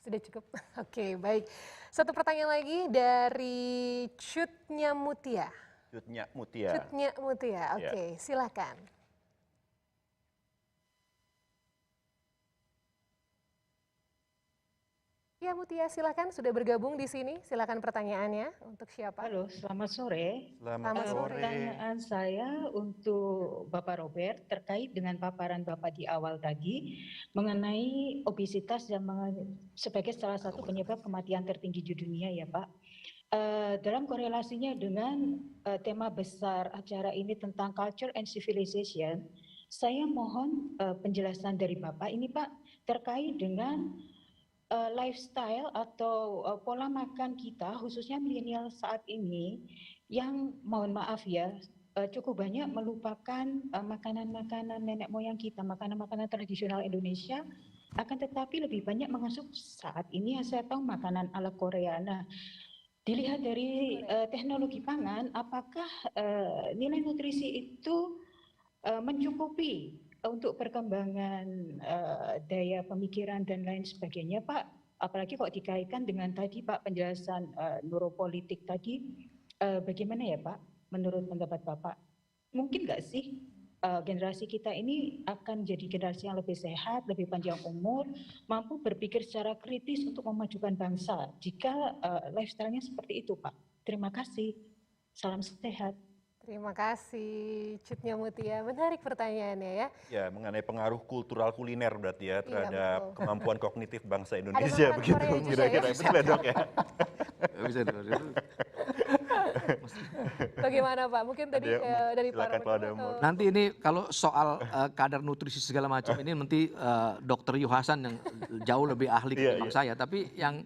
Sudah cukup? Oke, baik. Satu pertanyaan lagi dari Cutnya Mutia. Cutnya Mutia. Cutnya Mutia, oke, silakan. Ya Mutia, silakan sudah bergabung di sini. Silakan pertanyaannya untuk siapa? Halo, selamat sore. Selamat sore. Pertanyaan saya untuk Bapak Robert terkait dengan paparan Bapak di awal tadi mengenai obesitas yang sebagai salah satu penyebab kematian tertinggi di dunia ya Pak. Dalam korelasinya dengan tema besar acara ini tentang culture and civilization, saya mohon penjelasan dari Bapak ini Pak terkait dengan lifestyle atau pola makan kita khususnya milenial saat ini yang mohon maaf ya cukup banyak melupakan makanan-makanan nenek moyang kita, makanan-makanan tradisional Indonesia, akan tetapi lebih banyak mengasup saat ini yang saya tahu makanan ala Korea. Nah, dilihat dari teknologi pangan, apakah nilai nutrisi itu mencukupi untuk perkembangan daya pemikiran dan lain sebagainya, Pak? Apalagi kalau dikaitkan dengan tadi Pak penjelasan neuropolitik tadi, bagaimana ya Pak? Menurut pendapat Bapak, mungkin nggak sih generasi kita ini akan jadi generasi yang lebih sehat, lebih panjang umur, mampu berpikir secara kritis untuk memajukan bangsa jika lifestyle-nya seperti itu, Pak? Terima kasih. Salam sehat. Terima kasih Cutnya Mutia, menarik pertanyaannya ya. Ya, mengenai pengaruh kultural kuliner berarti ya terhadap kemampuan kognitif bangsa Ada Indonesia makanan begitu Korea juga kira-kira ya? betul ya Dok ya. Bisa. Bagaimana Pak? Mungkin tadi dari para silakan Pak Damur. Nanti ini kalau soal kadar nutrisi segala macam ini nanti Dr. Yuhasan yang jauh lebih ahli ketimbang saya. Tapi yang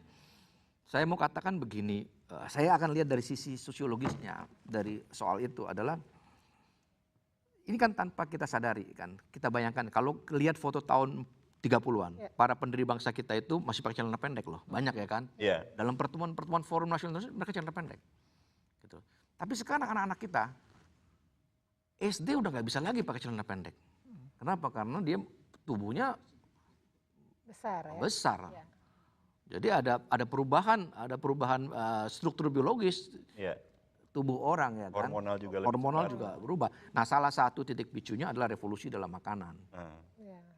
saya mau katakan begini, saya akan lihat dari sisi sosiologisnya dari soal itu adalah ini kan tanpa kita sadari kan. Kita bayangkan kalau lihat foto tahun 30-an, para pendiri bangsa kita itu masih pakai celana pendek loh, banyak ya kan. Dalam pertemuan forum nasional mereka celana pendek. Gitu. Tapi sekarang anak-anak kita SD udah nggak bisa lagi pakai celana pendek. Kenapa? Karena dia tubuhnya besar. Ya. Jadi ada perubahan struktur biologis tubuh orang ya kan. Hormonal juga berubah. Nah, salah satu titik picunya adalah revolusi dalam makanan.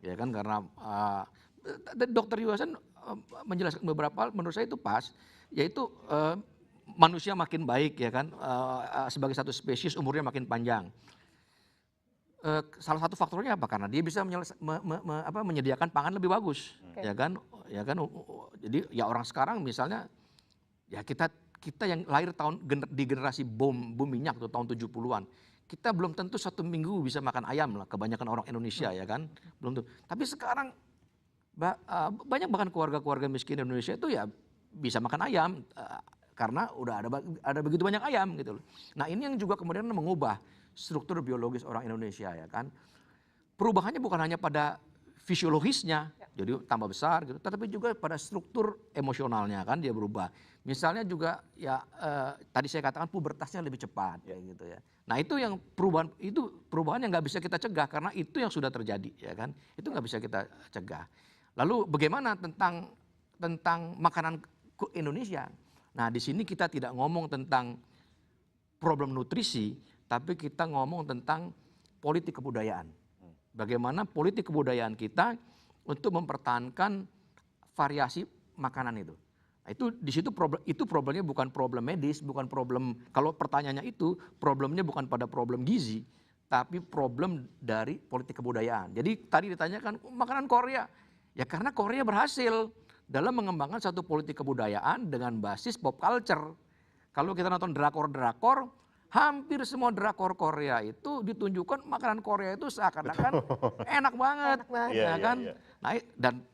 Ya kan karena Dr. Yuhasan menjelaskan beberapa menurut saya itu pas, yaitu manusia makin baik ya kan, sebagai satu spesies umurnya makin panjang. Salah satu faktornya apa? Karena dia bisa menyediakan pangan lebih bagus, ya kan. Jadi ya orang sekarang misalnya ya kita yang lahir di generasi bom minyak tuh tahun 70-an. Kita belum tentu satu minggu bisa makan ayam lah, kebanyakan orang Indonesia ya kan, belum tentu. Tapi sekarang banyak bahkan keluarga-keluarga miskin Indonesia itu ya bisa makan ayam karena udah ada begitu banyak ayam gitu loh. Nah ini yang juga kemudian mengubah struktur biologis orang Indonesia ya kan. Perubahannya bukan hanya pada fisiologisnya, jadi tambah besar gitu, tetapi juga pada struktur emosionalnya kan dia berubah. Misalnya juga ya tadi saya katakan pubertasnya lebih cepat ya gitu ya. Nah itu yang perubahan yang nggak bisa kita cegah karena itu yang sudah terjadi ya kan. Itu nggak bisa kita cegah. Lalu bagaimana tentang makanan Indonesia? Nah di sini kita tidak ngomong tentang problem nutrisi, tapi kita ngomong tentang politik kebudayaan. Bagaimana politik kebudayaan kita untuk mempertahankan variasi makanan itu. Nah, itu di situ problemnya bukan problem medis, bukan problem, kalau pertanyaannya itu problemnya bukan pada problem gizi, tapi problem dari politik kebudayaan. Jadi tadi ditanyakan makanan Korea, ya karena Korea berhasil dalam mengembangkan satu politik kebudayaan dengan basis pop culture. Kalau kita nonton drakor-drakor, hampir semua drakor Korea itu ditunjukkan makanan Korea itu seakan-akan enak banget, ya kan? Nah, dan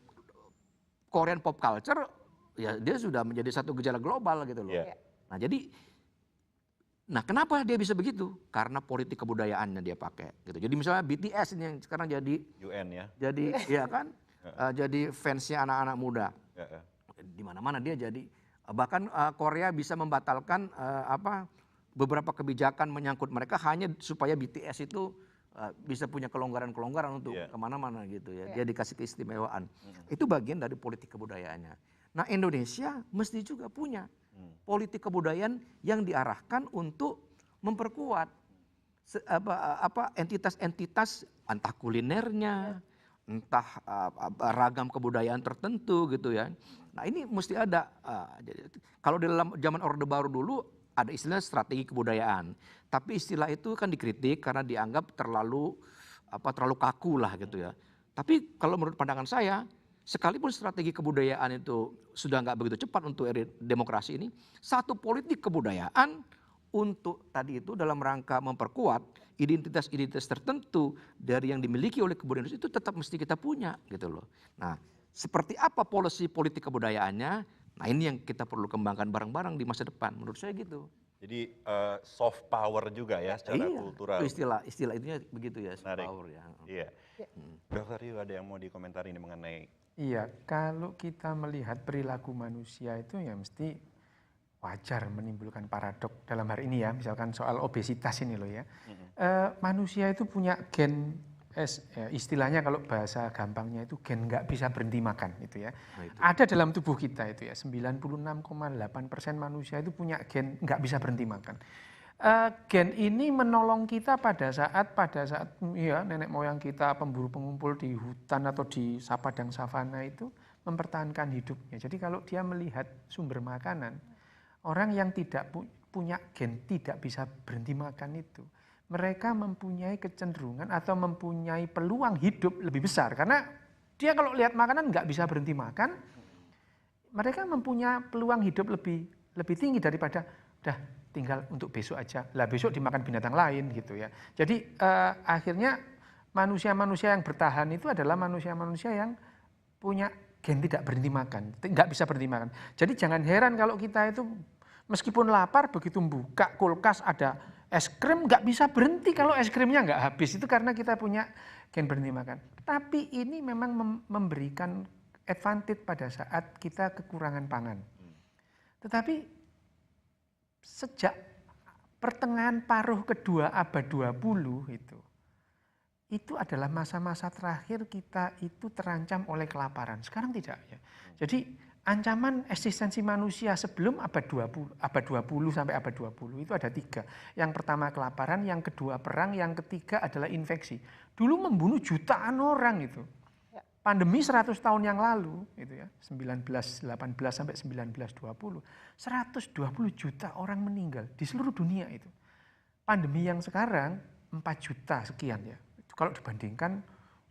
Korean pop culture ya dia sudah menjadi satu gejala global gitu loh. Nah, jadi kenapa dia bisa begitu? Karena politik kebudayaannya dia pakai gitu. Jadi misalnya BTS ini yang sekarang jadi UN ya. Jadi ya kan? Jadi fansnya anak-anak muda. Di mana-mana dia jadi, bahkan Korea bisa membatalkan beberapa kebijakan menyangkut mereka hanya supaya BTS itu bisa punya kelonggaran-kelonggaran untuk kemana-mana gitu ya. Dia dikasih keistimewaan. Itu bagian dari politik kebudayaannya. Nah, Indonesia mesti juga punya politik kebudayaan yang diarahkan untuk memperkuat entitas-entitas, entah kulinernya, entah ragam kebudayaan tertentu gitu ya. Nah, ini mesti ada. Kalau di dalam zaman Orde Baru dulu ada istilah strategi kebudayaan, tapi istilah itu kan dikritik karena dianggap terlalu kaku lah gitu ya. Tapi kalau menurut pandangan saya, sekalipun strategi kebudayaan itu sudah nggak begitu cepat untuk era demokrasi ini, satu politik kebudayaan untuk tadi itu dalam rangka memperkuat identitas-identitas tertentu dari yang dimiliki oleh kebudayaan itu tetap mesti kita punya gitu loh. Nah, seperti apa policy politik kebudayaannya? Nah, ini yang kita perlu kembangkan bareng-bareng di masa depan, menurut saya gitu. Jadi soft power juga ya secara kultural. Istilah itunya begitu ya, soft power ya. Iya. Dr. Ryu ada yang mau dikomentari ini mengenai? Iya, kalau kita melihat perilaku manusia itu ya mesti wajar menimbulkan paradok dalam hari ini ya, misalkan soal obesitas ini loh ya. Manusia itu punya gen, istilahnya kalau bahasa gampangnya itu gen nggak bisa berhenti makan gitu ya. Ada dalam tubuh kita itu ya, 96,8% manusia itu punya gen nggak bisa berhenti makan. Gen ini menolong kita pada saat ya nenek moyang kita pemburu pengumpul di hutan atau di padang savana itu mempertahankan hidupnya. Jadi kalau dia melihat sumber makanan, orang yang tidak punya gen tidak bisa berhenti makan itu, mereka mempunyai kecenderungan atau mempunyai peluang hidup lebih besar. Karena dia kalau lihat makanan nggak bisa berhenti makan, mereka mempunyai peluang hidup lebih tinggi daripada udah tinggal untuk besok aja. Lah besok dimakan binatang lain gitu ya. Jadi akhirnya manusia-manusia yang bertahan itu adalah manusia-manusia yang punya gen tidak berhenti makan, nggak bisa berhenti makan. Jadi jangan heran kalau kita itu meskipun lapar begitu buka kulkas ada es krim nggak bisa berhenti kalau es krimnya nggak habis, itu karena kita punya gen berhenti makan. Tapi ini memang memberikan advantage pada saat kita kekurangan pangan. Tetapi sejak pertengahan paruh kedua abad 20 itu adalah masa-masa terakhir kita itu terancam oleh kelaparan. Sekarang tidak ya. Jadi ancaman eksistensi manusia sebelum abad 20 sampai abad 20 itu ada 3. Yang pertama kelaparan, yang kedua perang, yang ketiga adalah infeksi. Dulu membunuh jutaan orang itu. Pandemi 100 tahun yang lalu itu ya, 1918 sampai 1920, 120 juta orang meninggal di seluruh dunia itu. Pandemi yang sekarang 4 juta sekian ya. Kalau dibandingkan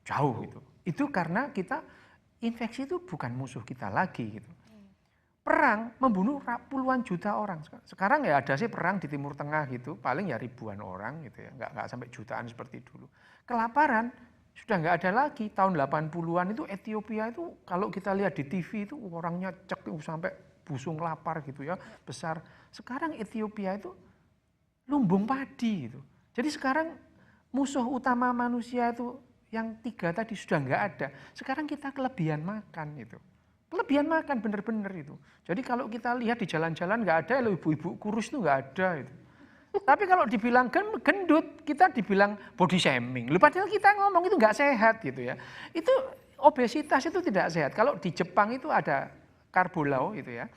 jauh itu. Itu karena kita infeksi itu bukan musuh kita lagi gitu. Perang membunuh puluhan juta orang. Sekarang ya ada sih perang di Timur Tengah gitu, paling ya ribuan orang gitu ya, nggak sampai jutaan seperti dulu. Kelaparan sudah nggak ada lagi. Tahun 80-an itu Ethiopia itu kalau kita lihat di TV itu orangnya cek sampai busung lapar gitu ya, besar. Sekarang Ethiopia itu lumbung padi gitu. Jadi sekarang musuh utama manusia itu yang 3 tadi sudah nggak ada. Sekarang kita kelebihan makan itu. Kelebihan makan bener-bener itu. Jadi kalau kita lihat di jalan-jalan nggak ada, ibu-ibu kurus itu nggak ada itu. Tapi kalau dibilang gendut, kita dibilang body shaming. Padahal kita ngomong itu nggak sehat gitu ya. Itu obesitas itu tidak sehat. Kalau di Jepang itu ada Karbolao itu ya.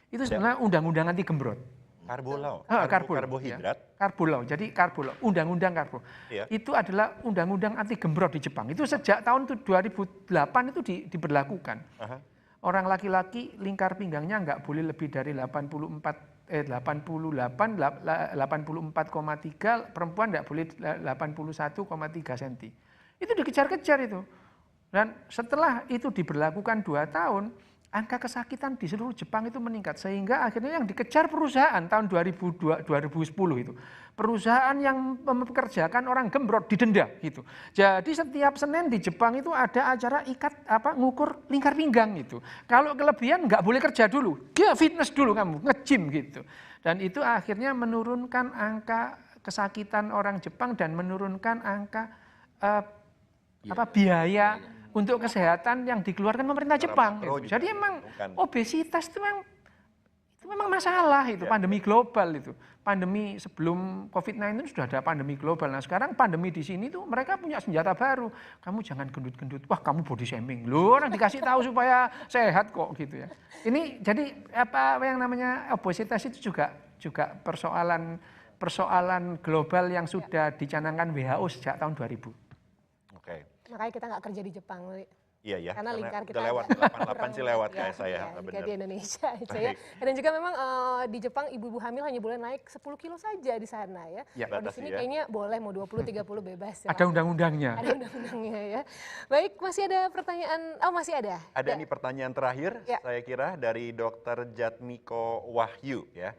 Itu sebenarnya undang-undang anti gembrot. Karbolau, karbohidrat. Karbolau, jadi karbolau, undang-undang karbo. Iya. Itu adalah undang-undang anti gembrot di Jepang. Itu sejak tahun 2008 itu diberlakukan. Orang laki-laki lingkar pinggangnya nggak boleh lebih dari 84,3, perempuan nggak boleh 81,3 cm. Itu dikejar-kejar itu. Dan setelah itu diberlakukan 2 tahun, angka kesakitan di seluruh Jepang itu meningkat. Sehingga akhirnya yang dikejar perusahaan tahun 2010 itu. Perusahaan yang mempekerjakan orang gembrot didenda gitu. Jadi setiap Senin di Jepang itu ada acara ngukur lingkar pinggang itu. Kalau kelebihan nggak boleh kerja dulu, dia fitness dulu kamu, nge-gym gitu. Dan itu akhirnya menurunkan angka kesakitan orang Jepang dan menurunkan angka biaya untuk kesehatan yang dikeluarkan pemerintah Jepang. Gitu. Jadi emang obesitas itu memang masalah itu, pandemi global itu. Pandemi sebelum COVID-19 sudah ada pandemi global. Nah sekarang pandemi di sini tuh mereka punya senjata baru. Kamu jangan gendut-gendut, wah kamu body shaming. Loh orang dikasih tahu supaya sehat kok gitu ya. Ini jadi apa yang namanya obesitas itu juga persoalan global yang sudah dicanangkan WHO sejak tahun 2000. Oke. Makanya kita nggak kerja di Jepang, Iya ya. Karena lingkar kita udah lewat 88 sih lewat kayak saya. Kayak di Indonesia aja ya. Dan juga memang di Jepang ibu-ibu hamil hanya boleh naik 10 kilo saja di sana ya. Kalau di sini kayaknya boleh mau 20-30 bebas. Ya. Ada undang-undangnya. Ada undang-undangnya ya. Baik, masih ada pertanyaan? Oh masih ada. Ada nih pertanyaan terakhir saya kira dari Dr. Jatmiko Wahyu ya.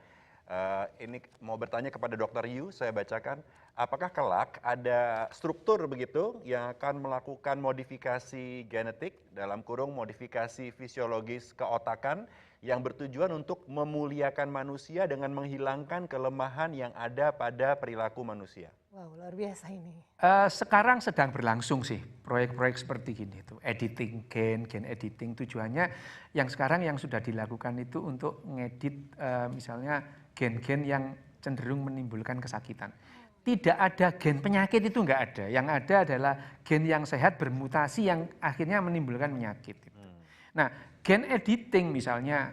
Ini mau bertanya kepada Dr. Yu, saya bacakan. Apakah kelak ada struktur begitu yang akan melakukan modifikasi genetik dalam kurung modifikasi fisiologis keotakan yang bertujuan untuk memuliakan manusia dengan menghilangkan kelemahan yang ada pada perilaku manusia? Wow, luar biasa ini. Sekarang sedang berlangsung sih proyek-proyek seperti gini tuh, editing gen editing tujuannya yang sekarang yang sudah dilakukan itu untuk ngedit misalnya gen-gen yang cenderung menimbulkan kesakitan. Tidak ada gen penyakit itu nggak ada. Yang ada adalah gen yang sehat bermutasi yang akhirnya menimbulkan penyakit. Nah, gen editing misalnya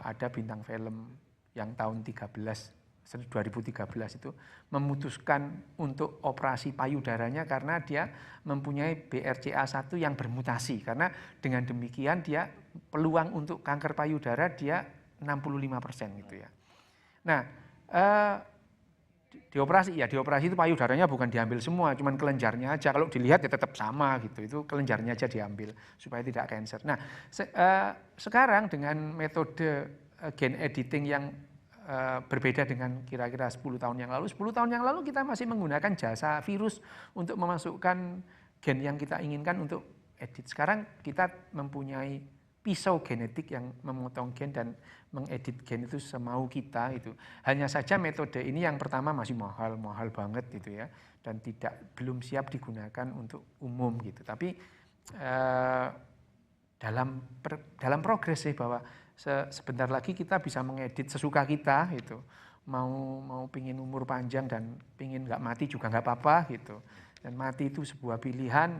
ada bintang film yang tahun 2013 itu memutuskan untuk operasi payudaranya karena dia mempunyai BRCA1 yang bermutasi. Karena dengan demikian dia peluang untuk kanker payudara dia 65% gitu ya. Nah, dioperasi itu payudaranya bukan diambil semua, cuman kelenjarnya aja. Kalau dilihat ya tetap sama gitu, itu kelenjarnya aja diambil supaya tidak cancer. Nah, sekarang dengan metode gen editing yang berbeda dengan kira-kira 10 tahun yang lalu. 10 tahun yang lalu kita masih menggunakan jasa virus untuk memasukkan gen yang kita inginkan untuk edit. Sekarang kita mempunyai pisau genetik yang memotong gen dan mengedit gen itu semau kita itu. Hanya saja metode ini yang pertama masih mahal banget gitu ya, dan belum siap digunakan untuk umum gitu. Tapi dalam progres sih bahwa sebentar lagi kita bisa mengedit sesuka kita gitu. Mau pingin umur panjang dan pingin nggak mati juga nggak apa-apa gitu. Dan mati itu sebuah pilihan,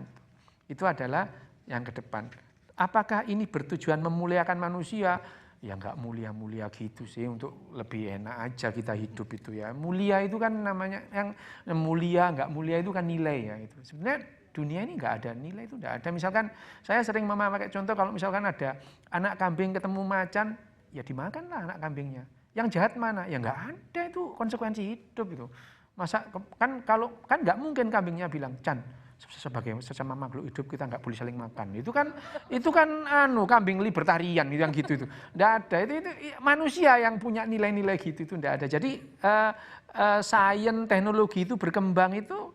itu adalah yang ke depan. Apakah ini bertujuan memuliakan manusia? Ya nggak mulia-mulia gitu sih, untuk lebih enak aja kita hidup itu ya. Mulia itu kan namanya, yang mulia nggak mulia itu kan nilai ya itu. Sebenarnya dunia ini nggak ada nilai, itu nggak ada. Misalkan saya sering memakai contoh, kalau misalkan ada anak kambing ketemu macan, ya dimakanlah anak kambingnya. Yang jahat mana? Ya nggak ada, itu konsekuensi hidup itu. Masa kan nggak mungkin kambingnya bilang, Chan, sebagai sesama makhluk hidup kita nggak boleh saling makan. Itu kan kambing libertarian yang gitu itu. Nggak ada, itu manusia yang punya nilai-nilai gitu, itu nggak ada. Jadi sains teknologi itu berkembang itu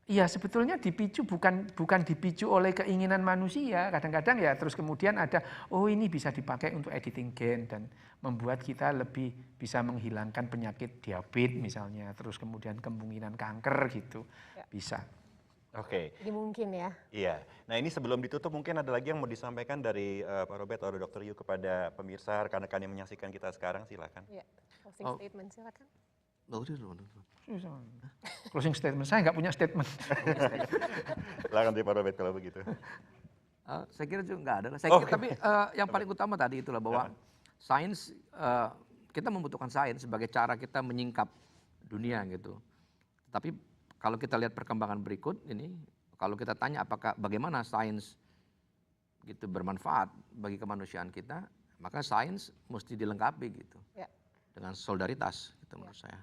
ya sebetulnya dipicu bukan dipicu oleh keinginan manusia. Kadang-kadang ya terus kemudian ada, oh ini bisa dipakai untuk editing gen dan membuat kita lebih bisa menghilangkan penyakit diabetes misalnya, terus kemudian kemungkinan kanker gitu ya. Bisa. Oke. Jadi mungkin ya. Iya. Nah ini sebelum ditutup mungkin ada lagi yang mau disampaikan dari Pak Robert atau Dr. Yu kepada pemirsa, rekan-rekan yang menyaksikan kita sekarang, silakan. Iya. Closing statement silakan. Closing statement, saya nggak punya statement. Silakan Pak Robert kalau begitu. Saya kira juga nggak ada. Tapi yang paling utama tadi itulah bahwa sains kita membutuhkan sains sebagai cara kita menyingkap dunia gitu. Tapi kalau kita lihat perkembangan berikut ini, kalau kita tanya apakah bagaimana sains gitu bermanfaat bagi kemanusiaan kita, maka sains mesti dilengkapi gitu dengan solidaritas gitu menurut saya.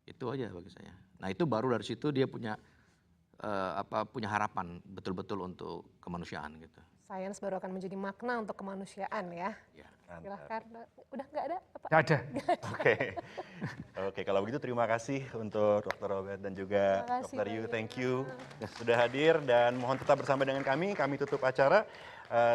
Itu aja bagi saya. Nah itu baru dari situ dia punya punya harapan betul-betul untuk kemanusiaan gitu. Sains baru akan menjadi makna untuk kemanusiaan ya. Silahkan, udah nggak ada apa? Nggak ada. Oke, kalau begitu terima kasih untuk Dr. Robert dan juga Dr. Yu. Thank you sudah hadir dan mohon tetap bersama dengan kami. Kami tutup acara.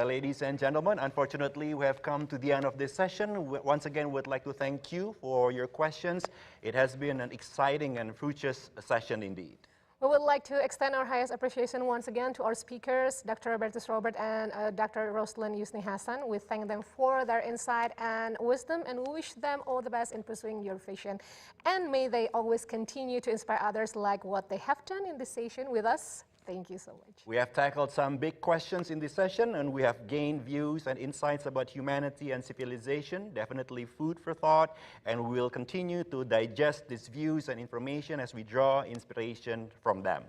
Ladies and gentlemen, unfortunately we have come to the end of this session. Once again, we'd like to thank you for your questions. It has been an exciting and fruitful session indeed. We would like to extend our highest appreciation once again to our speakers, Dr. Robertus Robert and Dr. Roslyn Yusni Hassan. We thank them for their insight and wisdom and we wish them all the best in pursuing your vision. And may they always continue to inspire others like what they have done in this session with us. Thank you so much. We have tackled some big questions in this session and we have gained views and insights about humanity and civilization, definitely food for thought, and we will continue to digest these views and information as we draw inspiration from them.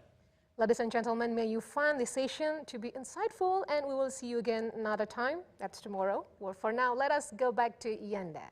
Ladies and gentlemen, may you find this session to be insightful and we will see you again another time. That's tomorrow. Well, for now, let us go back to Yanda.